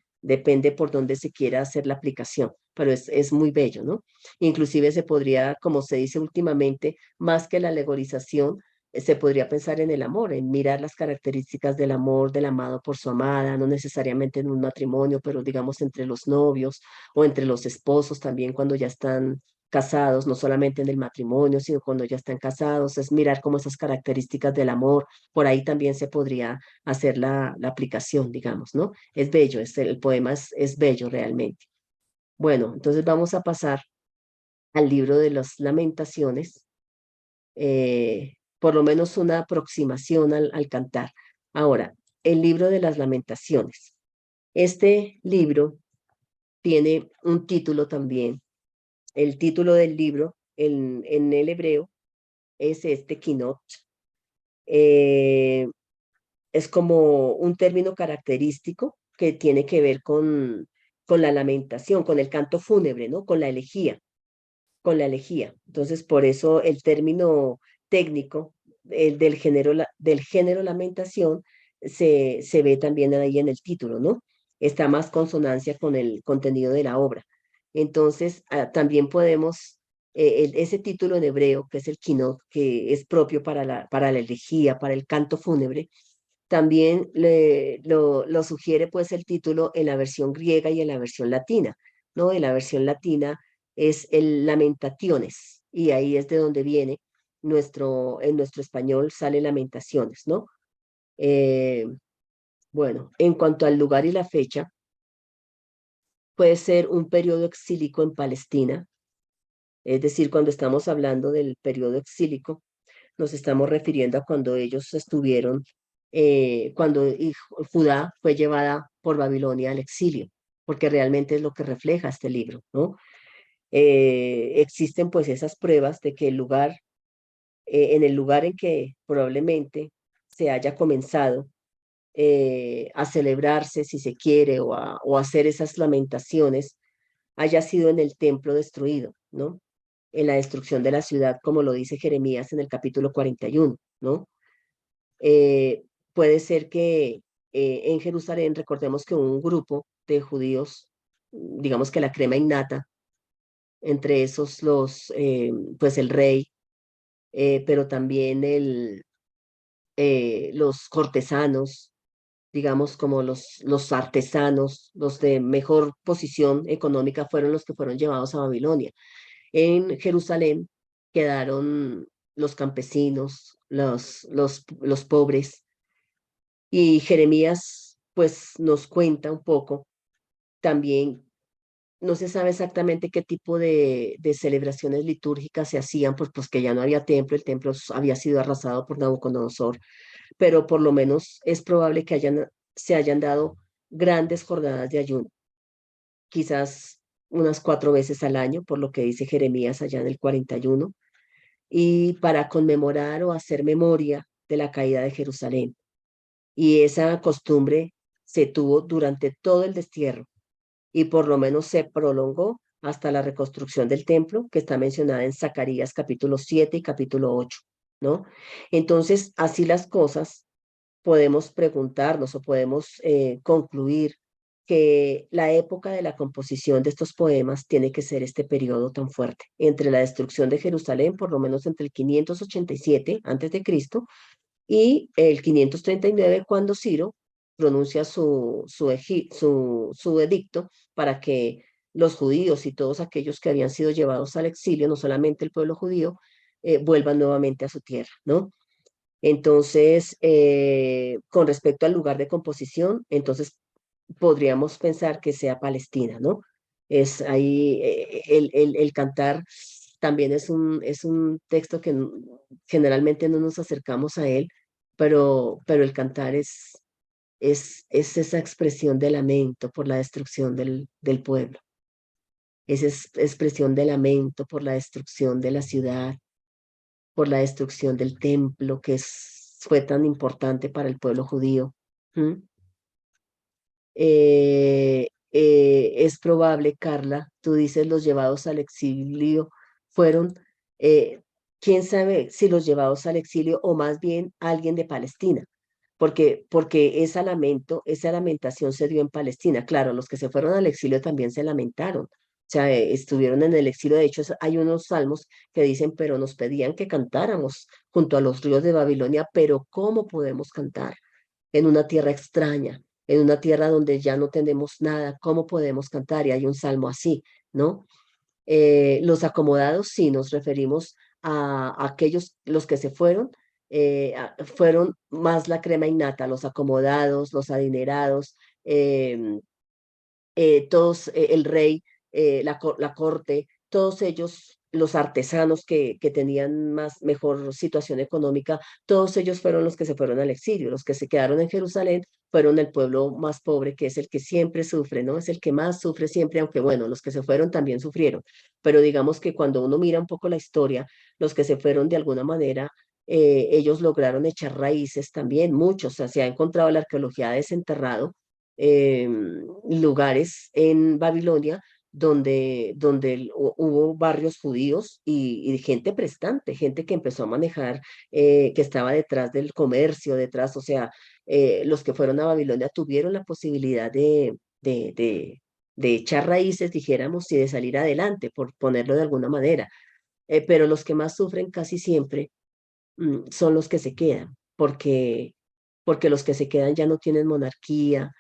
por dónde se quiera hacer la aplicación, pero es muy bello, ¿no? Inclusive se podría, como se dice últimamente, más que la alegorización, se podría pensar en el amor, en mirar las características del amor del amado por su amada, no necesariamente en un matrimonio, pero digamos entre los novios o entre los esposos también cuando ya están casados, no solamente en el matrimonio, sino cuando ya están casados, es mirar como esas características del amor, por ahí también se podría hacer la aplicación, digamos, ¿no? Es bello, el poema es bello realmente. Bueno, entonces vamos a pasar al libro de las lamentaciones, por lo menos una aproximación al cantar. Ahora, el libro de las lamentaciones. Este libro tiene un título también. El título del libro en el hebreo es este kinot. Eh, es como un término característico que tiene que ver con la lamentación, con el canto fúnebre, ¿no? Con la elegía, con la elegía. Entonces, por eso el término técnico del género lamentación se ve también ahí en el título, ¿no? Está más consonancia con el contenido de la obra. Entonces, también podemos, ese título en hebreo, que es el kinot, que es propio para la elegía, para el canto fúnebre, también lo sugiere pues el título en la versión griega y en la versión latina, ¿no? En la versión latina es el Lamentaciones y ahí es de donde viene en nuestro español sale Lamentaciones, ¿no? Eh, bueno, en cuanto al lugar y la fecha, puede ser un periodo exílico en Palestina, es decir, cuando estamos hablando del periodo exílico, nos estamos refiriendo a cuando ellos estuvieron, cuando Judá fue llevada por Babilonia al exilio, porque realmente es lo que refleja este libro, ¿no? existen pues esas pruebas de que el lugar, en el lugar en que probablemente se haya comenzado a celebrarse, si se quiere, o a hacer esas lamentaciones, haya sido en el templo destruido, ¿no? En la destrucción de la ciudad, como lo dice Jeremías en el capítulo 41, ¿no? Eh, Puede ser que en Jerusalén, recordemos que hubo un grupo de judíos, digamos que la crema innata, entre esos pues el rey, pero también los cortesanos, digamos como los artesanos, los de mejor posición económica fueron los que fueron llevados a Babilonia. En Jerusalén quedaron los campesinos, los pobres, y Jeremías pues nos cuenta un poco también. No se sabe exactamente qué tipo de celebraciones litúrgicas se hacían, pues que ya no había templo, el templo había sido arrasado por Nabucodonosor, pero por lo menos es probable que se hayan dado grandes jornadas de ayuno, quizás unas 4 veces al año, por lo que dice Jeremías allá en el 41, y para conmemorar o hacer memoria de la caída de Jerusalén. Y esa costumbre se tuvo durante todo el destierro y por lo menos se prolongó hasta la reconstrucción del templo, que está mencionada en Zacarías capítulo 7 y capítulo 8, ¿no? Entonces, así las cosas, podemos preguntarnos o podemos concluir que la época de la composición de estos poemas tiene que ser este periodo tan fuerte, entre la destrucción de Jerusalén, por lo menos entre el 587 antes de Cristo y el 539 cuando Ciro pronuncia su edicto para que los judíos y todos aquellos que habían sido llevados al exilio, no solamente el pueblo judío, vuelvan nuevamente a su tierra, ¿no? Entonces, con respecto al lugar de composición, entonces podríamos pensar que sea Palestina, ¿no? Es ahí, el cantar también es un texto que generalmente no nos acercamos a él, pero el cantar es esa expresión de lamento por la destrucción del pueblo, esa expresión de lamento por la destrucción de la ciudad, por la destrucción del templo fue tan importante para el pueblo judío. ¿Mm? Es probable, Carla, tú dices los llevados al exilio fueron, eh, quién sabe si los llevados al exilio o más bien alguien de Palestina, porque esa lamentación se dio en Palestina. Claro, los que se fueron al exilio también se lamentaron. O sea, estuvieron en el exilio. De hecho, hay unos salmos que dicen, pero nos pedían que cantáramos junto a los ríos de Babilonia, pero ¿cómo podemos cantar en una tierra extraña, en una tierra donde ya no tenemos nada? ¿Cómo podemos cantar? Y hay un salmo así, ¿no? Los acomodados, sí, nos referimos a aquellos, los que se fueron, fueron más la crema innata, los acomodados, los adinerados, todos, el rey, la corte, todos ellos, los artesanos que tenían mejor situación económica, todos ellos fueron los que se fueron al exilio. Los que se quedaron en Jerusalén fueron el pueblo más pobre, que es el que siempre sufre, ¿no? Es el que más sufre siempre, aunque bueno, los que se fueron también sufrieron. Pero digamos que cuando uno mira un poco la historia, los que se fueron de alguna manera, ellos lograron echar raíces también, muchos. O sea, se ha encontrado la arqueología desenterrado eh, lugares en Babilonia donde hubo barrios judíos y gente prestante, gente que empezó a manejar, que estaba detrás del comercio, detrás, o sea, los que fueron a Babilonia tuvieron la posibilidad de echar raíces, dijéramos, y de salir adelante, por ponerlo de alguna manera. Pero los que más sufren casi siempre son los que se quedan, porque los que se quedan ya no tienen monarquía,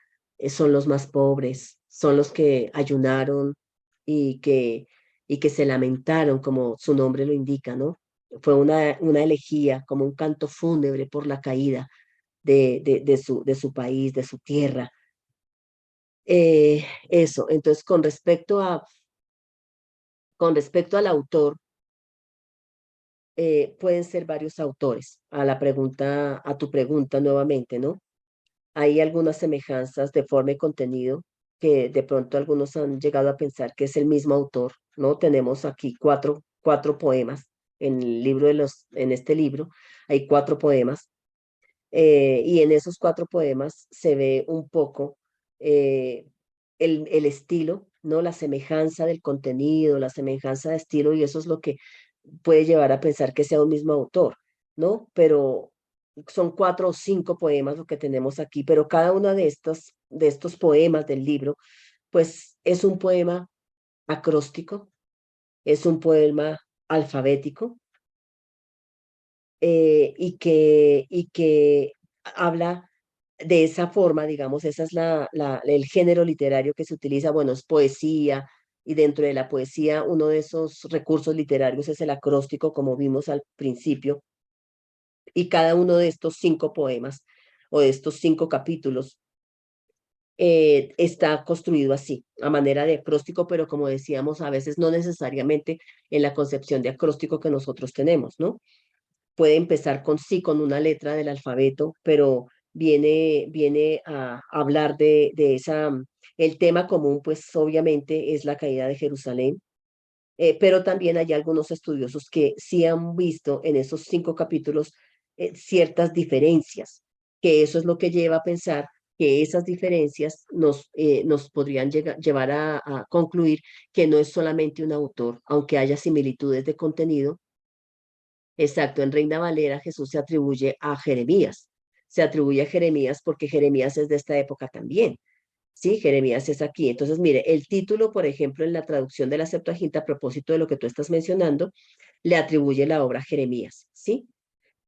son los más pobres, son los que ayunaron y que se lamentaron, como su nombre lo indica, ¿no? Fue una elegía, como un canto fúnebre por la caída de su país, de su tierra. Eso, entonces con respecto al autor, pueden ser varios autores. A tu pregunta nuevamente, ¿no? Hay algunas semejanzas de forma y contenido que de pronto algunos han llegado a pensar que es el mismo autor, ¿no? Tenemos aquí cuatro poemas en el libro en este libro, hay cuatro poemas, y en esos cuatro poemas se ve un poco eh, el estilo, ¿no? La semejanza del contenido, la semejanza de estilo, y eso es lo que puede llevar a pensar que sea un mismo autor, ¿no? Pero son cuatro o cinco poemas lo que tenemos aquí, pero cada uno de estos poemas del libro, pues es un poema acróstico, es un poema alfabético, y que habla de esa forma, digamos, esa es el género literario que se utiliza, bueno, es poesía, y dentro de la poesía uno de esos recursos literarios es el acróstico, como vimos al principio, y cada uno de estos cinco poemas o de estos cinco capítulos está construido así, a manera de acróstico, pero como decíamos, a veces no necesariamente en la concepción de acróstico que nosotros tenemos, ¿no? Puede empezar con sí, con una letra del alfabeto, pero viene a hablar de esa, el tema común, pues obviamente es la caída de Jerusalén, pero también hay algunos estudiosos que sí han visto en esos cinco capítulos ciertas diferencias, que eso es lo que lleva a pensar que esas diferencias nos podrían llevar a concluir que no es solamente un autor, aunque haya similitudes de contenido. Exacto, en Reina Valera Jesús se atribuye a Jeremías. Se atribuye a Jeremías porque Jeremías es de esta época también. Sí, Jeremías es aquí. Entonces, mire, el título, por ejemplo, en la traducción de la Septuaginta, a propósito de lo que tú estás mencionando, le atribuye la obra a Jeremías, ¿sí?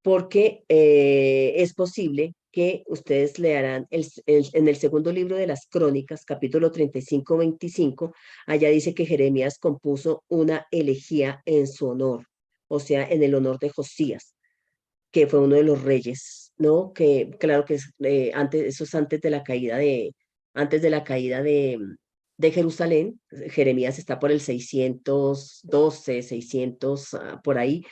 Porque es posible que ustedes leerán en el segundo libro de las Crónicas, capítulo 35-25, allá dice que Jeremías compuso una elegía en su honor, o sea, en el honor de Josías, que fue uno de los reyes, ¿no? Que claro que es, antes, eso es antes de la caída de Jerusalén. Jeremías está por el 612, 600, por ahí,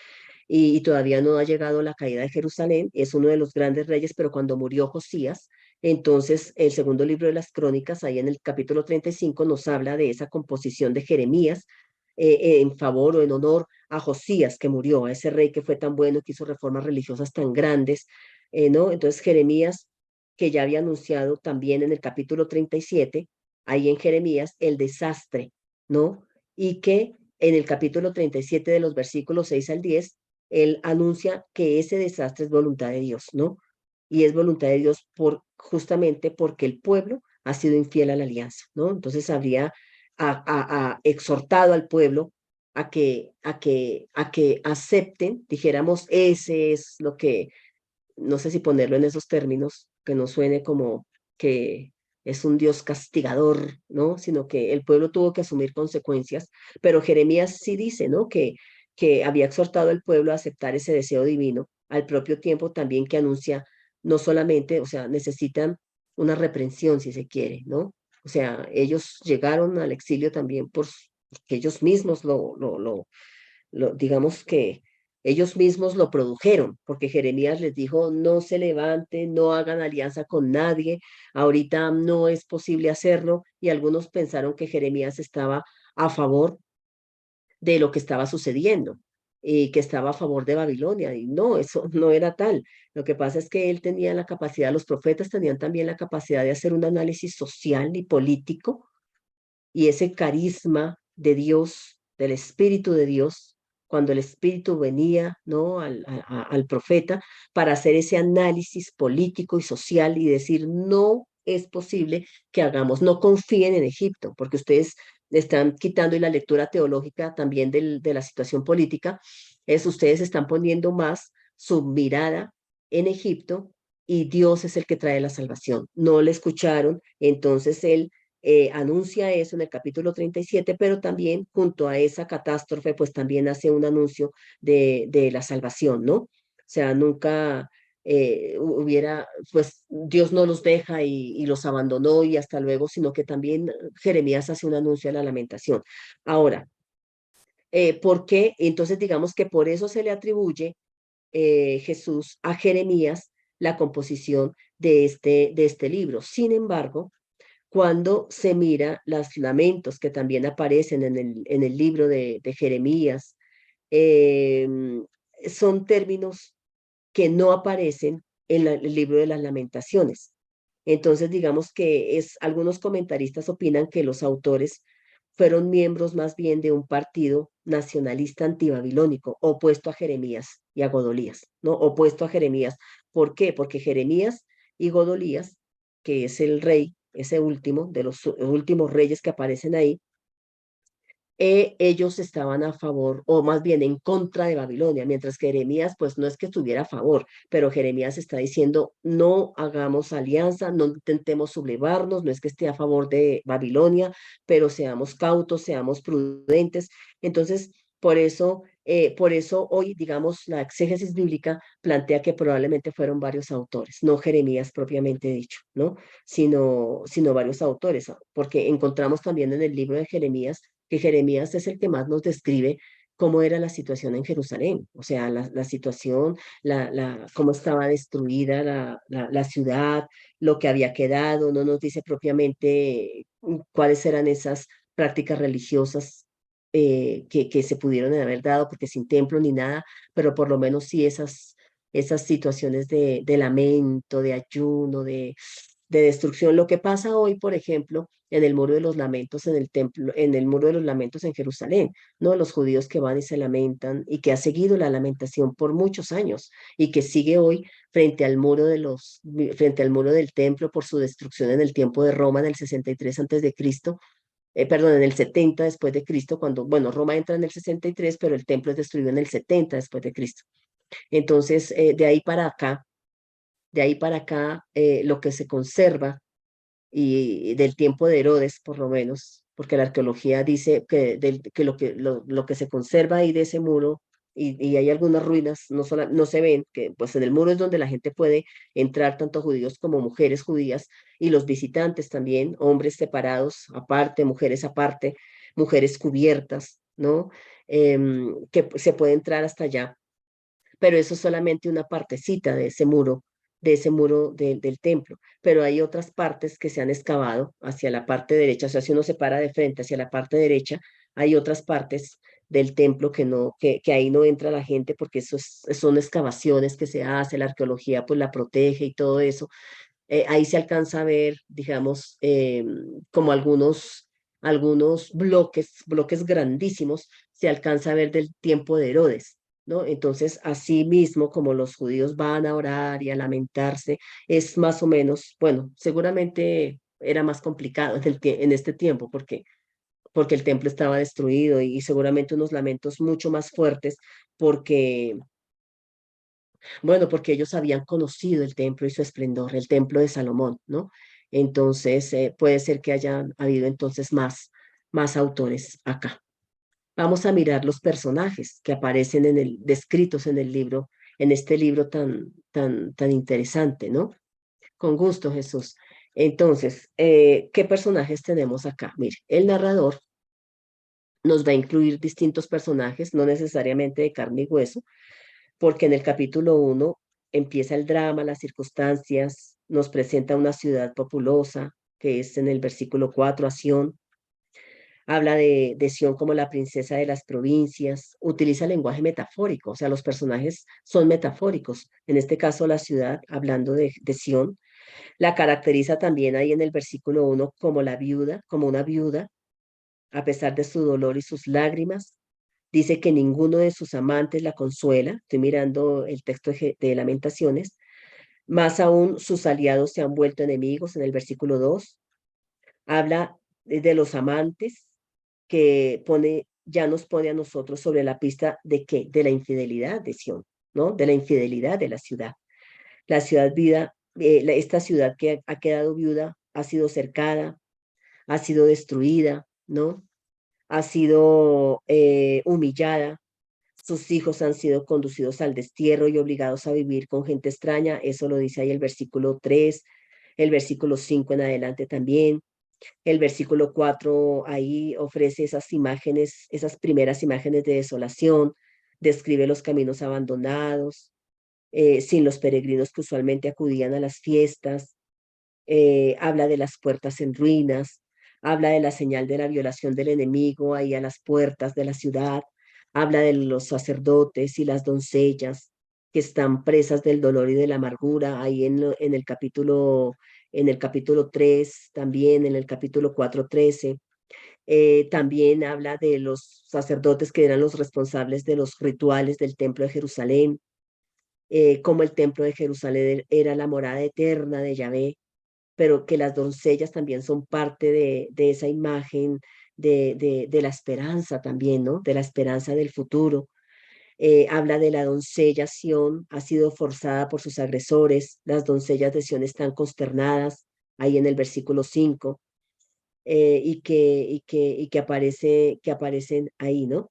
y todavía no ha llegado la caída de Jerusalén. Es uno de los grandes reyes, pero cuando murió Josías, entonces el segundo libro de las Crónicas, ahí en el capítulo 35, nos habla de esa composición de Jeremías en favor o en honor a Josías, que murió, a ese rey que fue tan bueno, que hizo reformas religiosas tan grandes, ¿no? Entonces Jeremías, que ya había anunciado también en el capítulo 37, ahí en Jeremías, el desastre, ¿no? Y que en el capítulo 37 de los versículos 6 al 10, él anuncia que ese desastre es voluntad de Dios, ¿no? Y es voluntad de Dios justamente porque el pueblo ha sido infiel a la alianza, ¿no? Entonces habría exhortado al pueblo a que acepten, dijéramos, ese es lo que, no sé si ponerlo en esos términos, que no suene como que es un Dios castigador, ¿no? Sino que el pueblo tuvo que asumir consecuencias, pero Jeremías sí dice, ¿no? Que había exhortado al pueblo a aceptar ese deseo divino, al propio tiempo también que anuncia, no solamente, o sea, necesitan una reprensión, si se quiere, ¿no? O sea, ellos llegaron al exilio también porque ellos mismos digamos que ellos mismos lo produjeron, porque Jeremías les dijo, no se levanten, no hagan alianza con nadie, ahorita no es posible hacerlo, y algunos pensaron que Jeremías estaba a favor de lo que estaba sucediendo y que estaba a favor de Babilonia, y no, eso no era tal. Lo que pasa es que él tenía la capacidad, los profetas tenían también la capacidad de hacer un análisis social y político, y ese carisma de Dios, del Espíritu de Dios, cuando el Espíritu venía, ¿no? Al profeta para hacer ese análisis político y social y decir, no es posible que hagamos, no confíen en Egipto, porque ustedes están quitando, y la lectura teológica también de la situación política, es ustedes están poniendo más su mirada en Egipto, y Dios es el que trae la salvación. No le escucharon, entonces él anuncia eso en el capítulo 37, pero también junto a esa catástrofe, pues también hace un anuncio de la salvación, ¿no? O sea, nunca hubiera, pues Dios no los deja y los abandonó y hasta luego, sino que también Jeremías hace un anuncio de la lamentación. Ahora, ¿por qué? Entonces digamos que por eso se le atribuye Jesús a Jeremías la composición de este libro. Sin embargo, cuando se mira los lamentos que también aparecen en el libro de Jeremías, eh, son términos que no aparecen en el libro de las lamentaciones. Entonces, digamos que algunos comentaristas opinan que los autores fueron miembros más bien de un partido nacionalista antibabilónico, opuesto a Jeremías y a Godolías, ¿no? Opuesto a Jeremías. ¿Por qué? Porque Jeremías y Godolías, que es el rey, ese último, de los últimos reyes que aparecen ahí, ellos estaban a favor, o más bien en contra de Babilonia, mientras que Jeremías, pues no es que estuviera a favor, pero Jeremías está diciendo, no hagamos alianza, no intentemos sublevarnos, no es que esté a favor de Babilonia, pero seamos cautos, seamos prudentes. Entonces, por eso hoy, digamos, la exégesis bíblica plantea que probablemente fueron varios autores, no Jeremías propiamente dicho, ¿no? Sino varios autores, porque encontramos también en el libro de Jeremías que Jeremías es el que más nos describe cómo era la situación en Jerusalén, o sea, la situación, cómo estaba destruida la ciudad, lo que había quedado, no nos dice propiamente cuáles eran esas prácticas religiosas que se pudieron haber dado, porque sin templo ni nada, pero por lo menos sí esas situaciones de lamento, de ayuno, de destrucción. Lo que pasa hoy, por ejemplo, en el muro de los lamentos en el templo, en el muro de los lamentos en Jerusalén, ¿no? Los judíos que van y se lamentan y que ha seguido la lamentación por muchos años y que sigue hoy frente al muro del templo por su destrucción en el tiempo de Roma en el 63 antes de Cristo, perdón, en el 70 después de Cristo, cuando, bueno, Roma entra en el 63, pero el templo es destruido en el 70 después de Cristo. Entonces, de ahí para acá, lo que se conserva y del tiempo de Herodes, por lo menos, porque la arqueología dice que lo que se conserva ahí de ese muro, y hay algunas ruinas, no se ven, que pues en el muro es donde la gente puede entrar, tanto judíos como mujeres judías, y los visitantes también, hombres separados aparte, mujeres aparte, mujeres cubiertas, ¿no? Que se puede entrar hasta allá, pero eso es solamente una partecita de ese muro del templo, pero hay otras partes que se han excavado hacia la parte derecha, o sea, si uno se para de frente hacia la parte derecha, hay otras partes del templo que ahí no entra la gente porque son excavaciones que se hace, la arqueología pues la protege y todo eso. Ahí se alcanza a ver, digamos, como algunos bloques grandísimos, se alcanza a ver del tiempo de Herodes, ¿no? Entonces, así mismo como los judíos van a orar y a lamentarse, es más o menos, bueno, seguramente era más complicado en este tiempo porque el templo estaba destruido y seguramente unos lamentos mucho más fuertes porque bueno, porque ellos habían conocido el templo y su esplendor, el templo de Salomón, ¿no? Entonces, puede ser que hayan habido entonces más autores acá. Vamos a mirar los personajes que aparecen descritos en el libro, en este libro tan interesante, ¿no? Con gusto, Jesús. Entonces, ¿qué personajes tenemos acá? Mire, el narrador nos va a incluir distintos personajes, no necesariamente de carne y hueso, porque en el capítulo 1 empieza el drama, las circunstancias, nos presenta una ciudad populosa, que es en el versículo 4 a Sión, habla de Sión como la princesa de las provincias, utiliza lenguaje metafórico, o sea, los personajes son metafóricos, en este caso la ciudad, hablando de Sión, la caracteriza también ahí en el versículo 1 como la viuda, como una viuda, a pesar de su dolor y sus lágrimas, dice que ninguno de sus amantes la consuela. Estoy mirando el texto de Lamentaciones. Más aún, sus aliados se han vuelto enemigos en el versículo 2. Habla de los amantes ya nos pone a nosotros sobre la pista de qué? De la infidelidad de Sión, ¿no? De la infidelidad de la ciudad. La ciudad vida, esta ciudad que ha quedado viuda ha sido cercada, ha sido destruida, ¿no? Ha sido humillada, sus hijos han sido conducidos al destierro y obligados a vivir con gente extraña. Eso lo dice ahí el versículo 3, el versículo 5 en adelante también. El versículo 4 ahí ofrece esas imágenes, esas primeras imágenes de desolación, describe los caminos abandonados, sin los peregrinos que usualmente acudían a las fiestas. habla de las puertas en ruinas, habla de la señal de la violación del enemigo ahí a las puertas de la ciudad, habla de los sacerdotes y las doncellas que están presas del dolor y de la amargura, ahí en el capítulo 3 también en el capítulo 4:13. También habla de los sacerdotes que eran los responsables de los rituales del templo de Jerusalén, cómo el templo de Jerusalén era la morada eterna de Yahvé, pero que las doncellas también son parte de esa imagen de la esperanza también, ¿no? De la esperanza del futuro. Habla de la doncella Sión, ha sido forzada por sus agresores, las doncellas de Sión están consternadas, ahí en el versículo 5, que aparecen ahí, ¿no?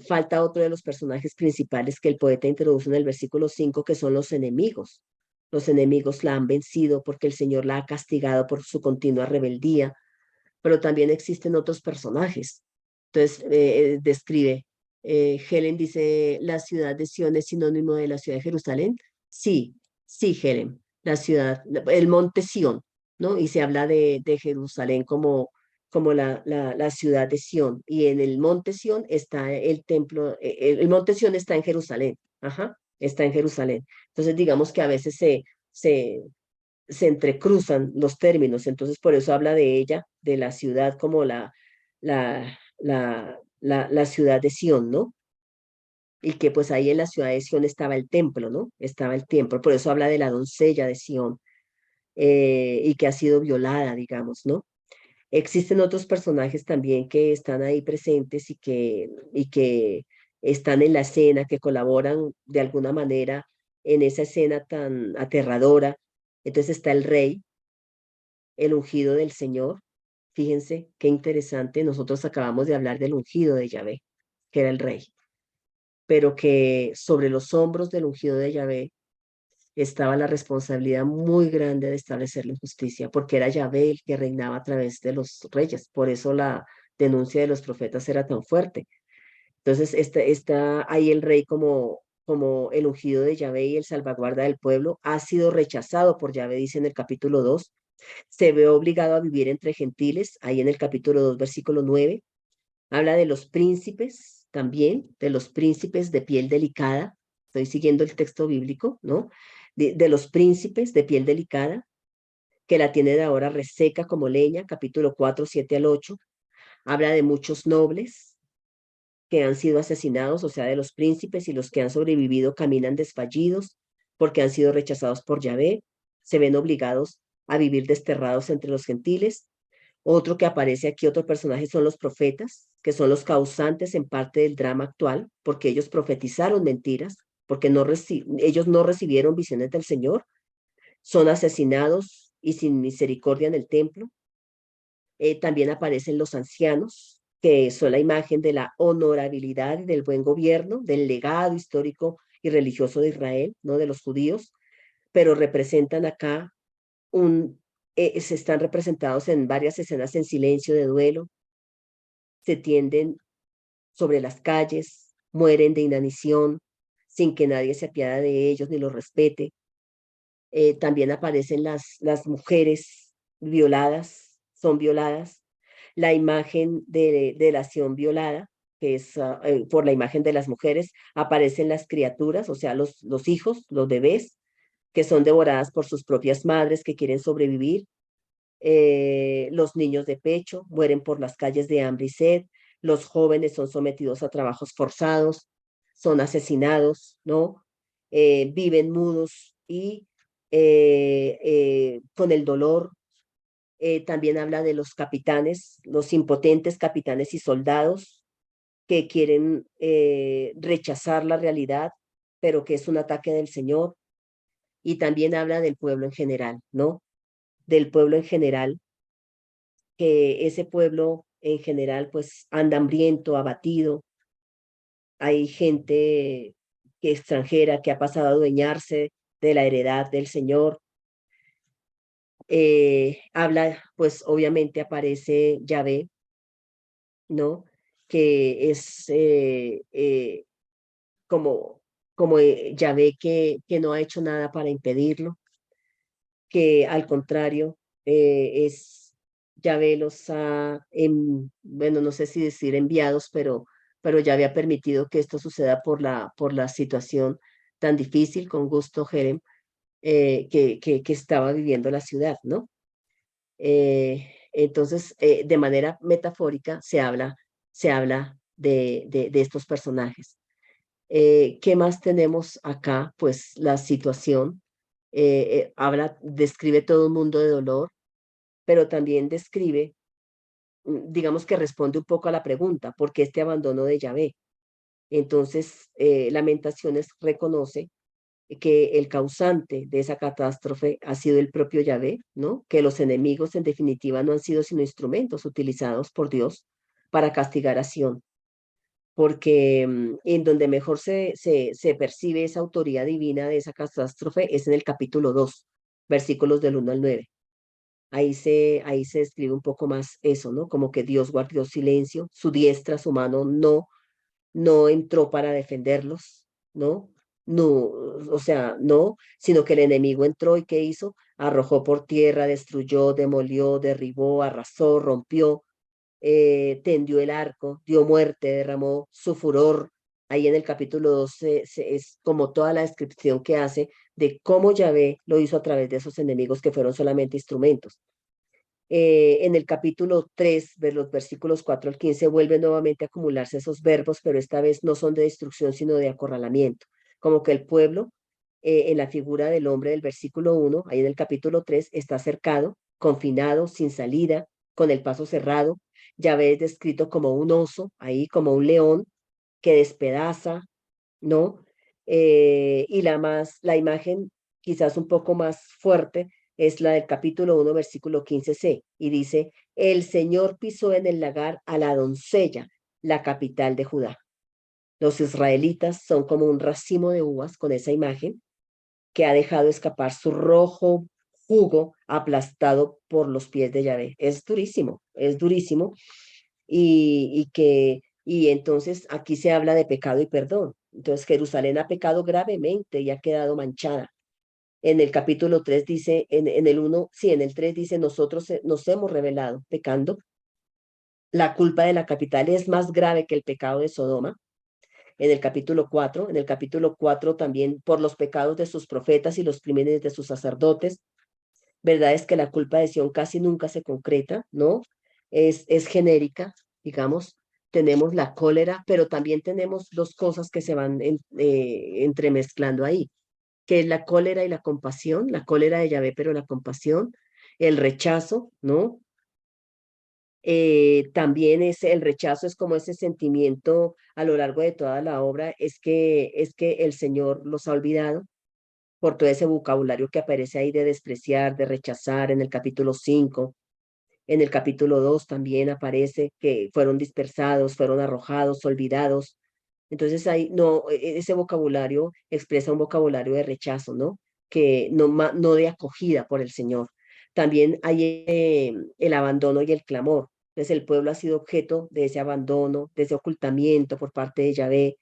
Falta otro de los personajes principales que el poeta introduce en el versículo 5, que son los enemigos. Los enemigos la han vencido porque el Señor la ha castigado por su continua rebeldía, pero también existen otros personajes. Entonces, describe, Helen dice, ¿la ciudad de Sion es sinónimo de la ciudad de Jerusalén? Sí, sí, Helen, la ciudad, el monte Sión, ¿no? Y se habla de Jerusalén como la ciudad de Sión. Y en el monte Sión está el templo, el monte Sión está en Jerusalén, ajá, está en Jerusalén. Entonces, digamos que a veces se, se entrecruzan los términos, entonces por eso habla de ella, de la ciudad como la ciudad de Sión, ¿no? Y que pues ahí en la ciudad de Sión estaba el templo, ¿no? Estaba el templo, por eso habla de la doncella de Sión, y que ha sido violada, digamos, ¿no? Existen otros personajes también que están ahí presentes y que están en la escena, que colaboran de alguna manera en esa escena tan aterradora. Entonces está el rey, el ungido del Señor. Fíjense qué interesante. Nosotros acabamos de hablar del ungido de Yahvé, que era el rey, pero que sobre los hombros del ungido de Yahvé estaba la responsabilidad muy grande de establecer la justicia, porque era Yahvé el que reinaba a través de los reyes. Por eso la denuncia de los profetas era tan fuerte. Entonces está ahí el rey como el ungido de Yahvé y el salvaguarda del pueblo. Ha sido rechazado por Yahvé, dice en el capítulo 2. Se ve obligado a vivir entre gentiles, ahí en el capítulo 2 versículo 9. Habla de los príncipes también, de los príncipes de piel delicada. Estoy siguiendo el texto bíblico, ¿no? De los príncipes de piel delicada, que la tienen ahora reseca como leña, capítulo 4 7 al 8. Habla de muchos nobles que han sido asesinados, o sea, de los príncipes, y los que han sobrevivido caminan desfallidos porque han sido rechazados por Yahvé, se ven obligados a vivir desterrados entre los gentiles. Otro que aparece aquí, otro personaje, son los profetas, que son los causantes en parte del drama actual, porque ellos profetizaron mentiras, porque ellos no recibieron visiones del Señor, son asesinados y sin misericordia en el templo. También aparecen los ancianos, que son la imagen de la honorabilidad y del buen gobierno, del legado histórico y religioso de Israel, no de los judíos, pero representan acá se están representados en varias escenas en silencio de duelo, se tienden sobre las calles, mueren de inanición, sin que nadie se apiade de ellos ni los respete. También aparecen las mujeres violadas, son violadas. La imagen de la acción violada, que es por la imagen de las mujeres, aparecen las criaturas, o sea, los hijos, los bebés, que son devoradas por sus propias madres que quieren sobrevivir. Los niños de pecho mueren por las calles de hambre y sed, los jóvenes son sometidos a trabajos forzados, son asesinados, ¿no? Viven mudos y con el dolor. También habla de los capitanes, los impotentes capitanes y soldados que quieren rechazar la realidad, pero que es un ataque del Señor. Y también habla del pueblo en general, ¿no? Del pueblo en general, que ese pueblo en general pues anda hambriento, abatido. Hay gente que extranjera que ha pasado a adueñarse de la heredad del Señor. Habla, pues obviamente aparece Yahvé, ¿no? Que es como Yahvé que no ha hecho nada para impedirlo. que al contrario, Yahvé los ha, bueno, no sé si decir enviados, pero ya había permitido que esto suceda por la situación tan difícil, con gusto, Jerem, que estaba viviendo la ciudad, ¿no? Entonces, de manera metafórica, se habla de estos personajes. ¿Qué más tenemos acá? Pues la situación describe todo un mundo de dolor, pero también describe, digamos que responde un poco a la pregunta, ¿por qué este abandono de Yahvé? Entonces, Lamentaciones reconoce que el causante de esa catástrofe ha sido el propio Yahvé, ¿no? Que los enemigos en definitiva no han sido sino instrumentos utilizados por Dios para castigar a Sión, porque en donde mejor se percibe esa autoría divina de esa catástrofe es en el capítulo 2, versículos del 1 al 9. Ahí se describe un poco más eso, ¿no? Como que Dios guardó silencio, su diestra, su mano no entró para defenderlos, ¿no? No, o sea, no, sino que el enemigo entró y ¿qué hizo? Arrojó por tierra, destruyó, demolió, derribó, arrasó, rompió, tendió el arco, dio muerte, derramó su furor. Ahí en el capítulo 2 es como toda la descripción que hace de cómo Yahvé lo hizo a través de esos enemigos que fueron solamente instrumentos. En el capítulo 3, de los versículos 4 al 15, vuelven nuevamente a acumularse esos verbos, pero esta vez no son de destrucción, sino de acorralamiento. Como que el pueblo, en la figura del hombre del versículo 1, ahí en el capítulo 3, está cercado, confinado, sin salida, con el paso cerrado. Ya ves descrito como un oso, ahí como un león que despedaza, ¿no? Y la imagen quizás un poco más fuerte es la del capítulo 1, versículo 15c, y dice, el Señor pisó en el lagar a la doncella, la capital de Judá. Los israelitas son como un racimo de uvas con esa imagen que ha dejado escapar su rojo jugo aplastado por los pies de Yahvé. Es durísimo y entonces aquí se habla de pecado y perdón. Entonces Jerusalén ha pecado gravemente y ha quedado manchada. En el capítulo 3 dice, en el 1 sí, en el 3 dice, nosotros nos hemos revelado pecando. La culpa de la capital es más grave que el pecado de Sodoma. En el capítulo 4 también por los pecados de sus profetas y los crímenes de sus sacerdotes. Verdad es que la culpa de Sión casi nunca se concreta, ¿no? Es genérica, digamos. Tenemos la cólera, pero también tenemos dos cosas que se van entremezclando ahí, que es la cólera y la compasión, la cólera de Yahvé, pero la compasión, el rechazo, ¿no? También el rechazo es como ese sentimiento a lo largo de toda la obra, es que el Señor los ha olvidado por todo ese vocabulario que aparece ahí de despreciar, de rechazar en el capítulo 5. En el capítulo 2 también aparece que fueron dispersados, fueron arrojados, olvidados. Entonces ahí no, ese vocabulario expresa un vocabulario de rechazo, ¿no? Que no de acogida por el Señor. También hay el abandono y el clamor. Entonces el pueblo ha sido objeto de ese abandono, de ese ocultamiento por parte de Yahvé.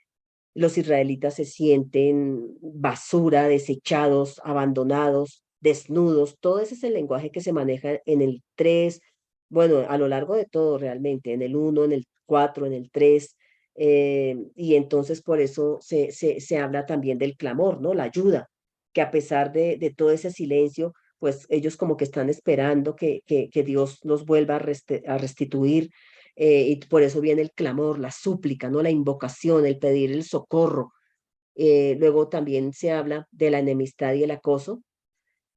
Los israelitas se sienten basura, desechados, abandonados, desnudos. Todo ese es el lenguaje que se maneja en el 3, bueno, a lo largo de todo realmente, en el 1, en el 4, en el 3. Y entonces por eso se habla también del clamor, ¿no? La ayuda, que a pesar de todo ese silencio, pues ellos como que están esperando que Dios los vuelva a restituir, y por eso viene el clamor, la súplica, ¿no? La invocación, el pedir el socorro. Luego también se habla de la enemistad y el acoso,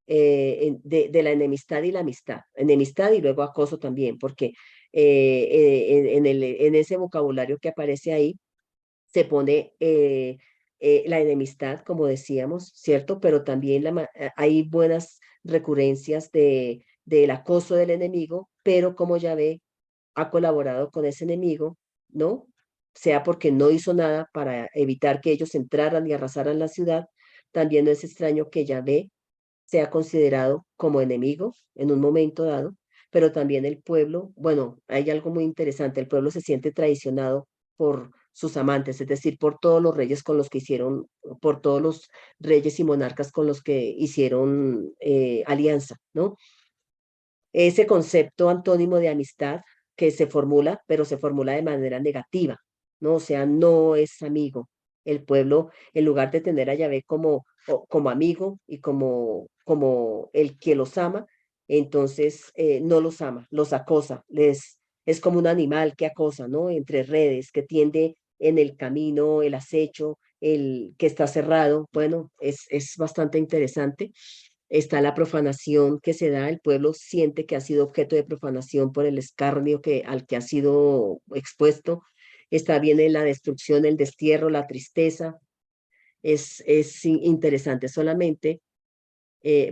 de la enemistad y la amistad. Enemistad y luego acoso también, porque en ese vocabulario que aparece ahí se pone la enemistad, como decíamos, ¿cierto? Pero también hay buenas recurrencias del acoso del enemigo, pero como ya ve, ha colaborado con ese enemigo, ¿no? Sea porque no hizo nada para evitar que ellos entraran y arrasaran la ciudad, también no es extraño que Yahvé sea considerado como enemigo en un momento dado, pero también el pueblo, bueno, hay algo muy interesante, el pueblo se siente traicionado sus amantes, es decir, por todos los reyes con los que hicieron, por todos los reyes y monarcas con los que hicieron alianza, ¿no? Ese concepto antónimo de amistad que se formula, pero se formula de manera negativa, ¿no? O sea, no es amigo. El pueblo, en lugar de tener a Yahvé como amigo y como el que los ama, entonces no los ama, los acosa, es como un animal que acosa, ¿no? Entre redes, que tiende en el camino, el acecho, el que está cerrado. Bueno, es bastante interesante. Está la profanación que se da, el pueblo siente que ha sido objeto de profanación por el escarnio al que ha sido expuesto. Está bien en la destrucción, el destierro, la tristeza. Es interesante, solamente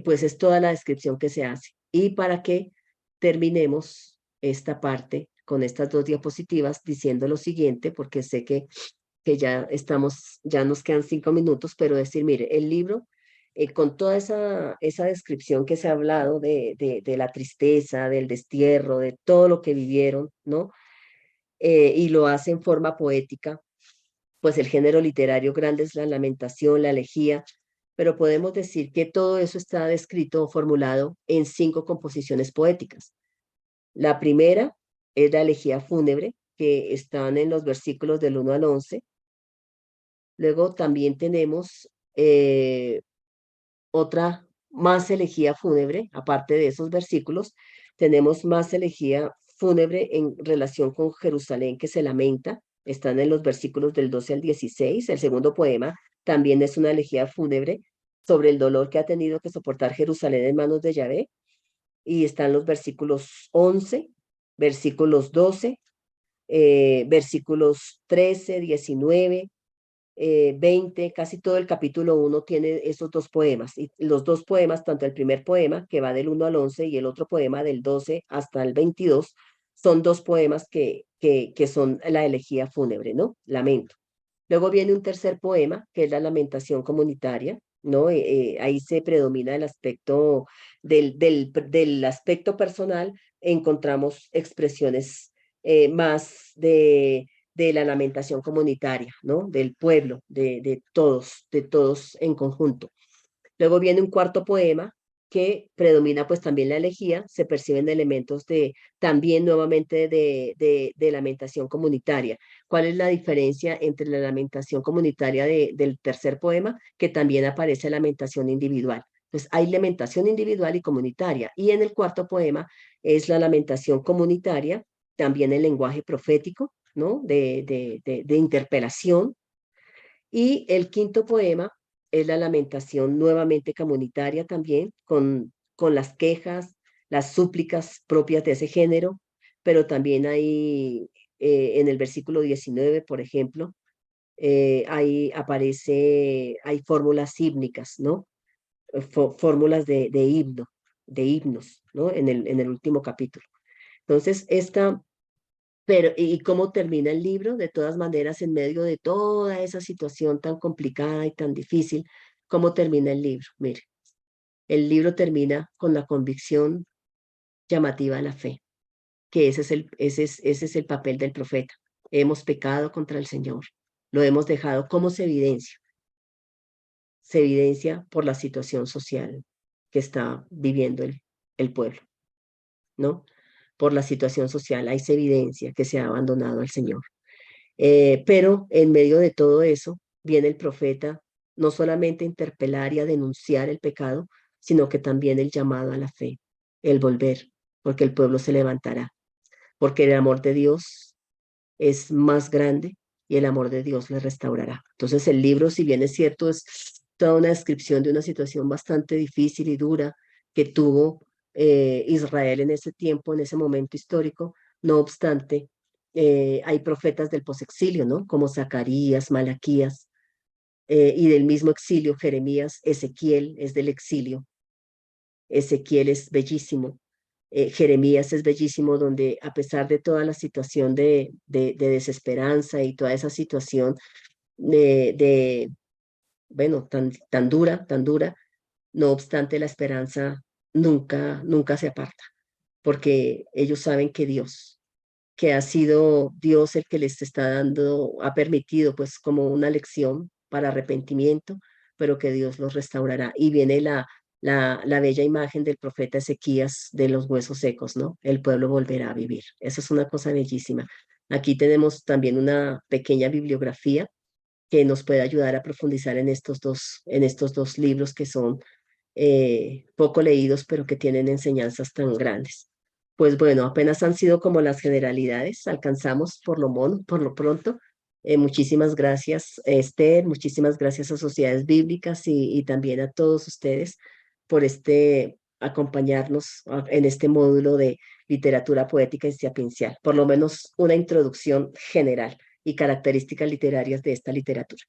pues es toda la descripción que se hace. Y para que terminemos esta parte con estas dos diapositivas diciendo lo siguiente, porque sé que ya nos quedan 5 minutos, pero decir, mire, el libro, con toda esa descripción que se ha hablado de la tristeza, del destierro, de todo lo que vivieron, ¿no? Y lo hace en forma poética, pues el género literario grande es la lamentación, la elegía, pero podemos decir que todo eso está descrito o formulado en 5 composiciones poéticas. La primera es la elegía fúnebre, que están en los versículos del 1 al 11. Luego también tenemos otra más elegía fúnebre, aparte de esos versículos, tenemos más elegía fúnebre en relación con Jerusalén que se lamenta, están en los versículos del 12 al 16. El segundo poema también es una elegía fúnebre sobre el dolor que ha tenido que soportar Jerusalén en manos de Yahvé, y están los versículos 11, versículos 12, versículos 13, 19, 20, casi todo el capítulo 1 tiene esos dos poemas. Y los dos poemas, tanto el primer poema, que va del 1 al 11, y el otro poema del 12 hasta el 22, son dos poemas que son la elegía fúnebre, ¿no? Lamento. Luego viene un tercer poema, que es la lamentación comunitaria, ¿no? Ahí se predomina el aspecto del aspecto personal, encontramos expresiones más de la lamentación comunitaria, ¿no? Del pueblo, de todos en conjunto. Luego viene un cuarto poema que predomina pues también la elegía, se perciben elementos también nuevamente de lamentación comunitaria. ¿Cuál es la diferencia entre la lamentación comunitaria del tercer poema? Que también aparece lamentación individual. Entonces hay lamentación individual y comunitaria. Y en el cuarto poema es la lamentación comunitaria, también el lenguaje profético, ¿no? De interpelación. Y el quinto poema es la lamentación nuevamente comunitaria también, con las quejas, las súplicas propias de ese género, pero también hay en el versículo 19, por ejemplo, ahí hay fórmulas hímnicas, ¿no? Fórmulas de himno, de himnos, ¿no? En el último capítulo. Entonces, pero, ¿y cómo termina el libro? De todas maneras, en medio de toda esa situación tan complicada y tan difícil, ¿cómo termina el libro? Mire, el libro termina con la convicción llamativa de la fe, que ese es el papel del profeta. Hemos pecado contra el Señor, lo hemos dejado. ¿Cómo se evidencia? Se evidencia por la situación social que está viviendo el pueblo, ¿no? Por la situación social, ahí se evidencia que se ha abandonado al Señor. Pero en medio de todo eso viene el profeta no solamente a interpelar y a denunciar el pecado, sino que también el llamado a la fe, el volver, porque el pueblo se levantará, porque el amor de Dios es más grande y el amor de Dios le restaurará. Entonces el libro, si bien es cierto, es toda una descripción de una situación bastante difícil y dura que tuvo Israel en ese tiempo, en ese momento histórico. No obstante, hay profetas del posexilio, ¿no? Como Zacarías, Malaquías, y del mismo exilio, Jeremías, Ezequiel es del exilio. Ezequiel es bellísimo. Jeremías es bellísimo, donde a pesar de toda la situación de desesperanza y toda esa situación de bueno, tan dura, no obstante la esperanza nunca se aparta, porque ellos saben que ha sido Dios el que les está dando, ha permitido pues como una lección para arrepentimiento, pero que Dios los restaurará. Y viene la bella imagen del profeta Ezequías de los huesos secos, ¿no? El pueblo volverá a vivir. Eso es una cosa bellísima. Aquí tenemos también una pequeña bibliografía que nos puede ayudar a profundizar en estos dos libros que son poco leídos, pero que tienen enseñanzas tan grandes. Pues bueno, apenas han sido como las generalidades, alcanzamos por lo pronto. Muchísimas gracias, Esther, muchísimas gracias a Sociedades Bíblicas y también a todos ustedes por acompañarnos en este módulo de literatura poética y sapiencial, por lo menos una introducción general y características literarias de esta literatura.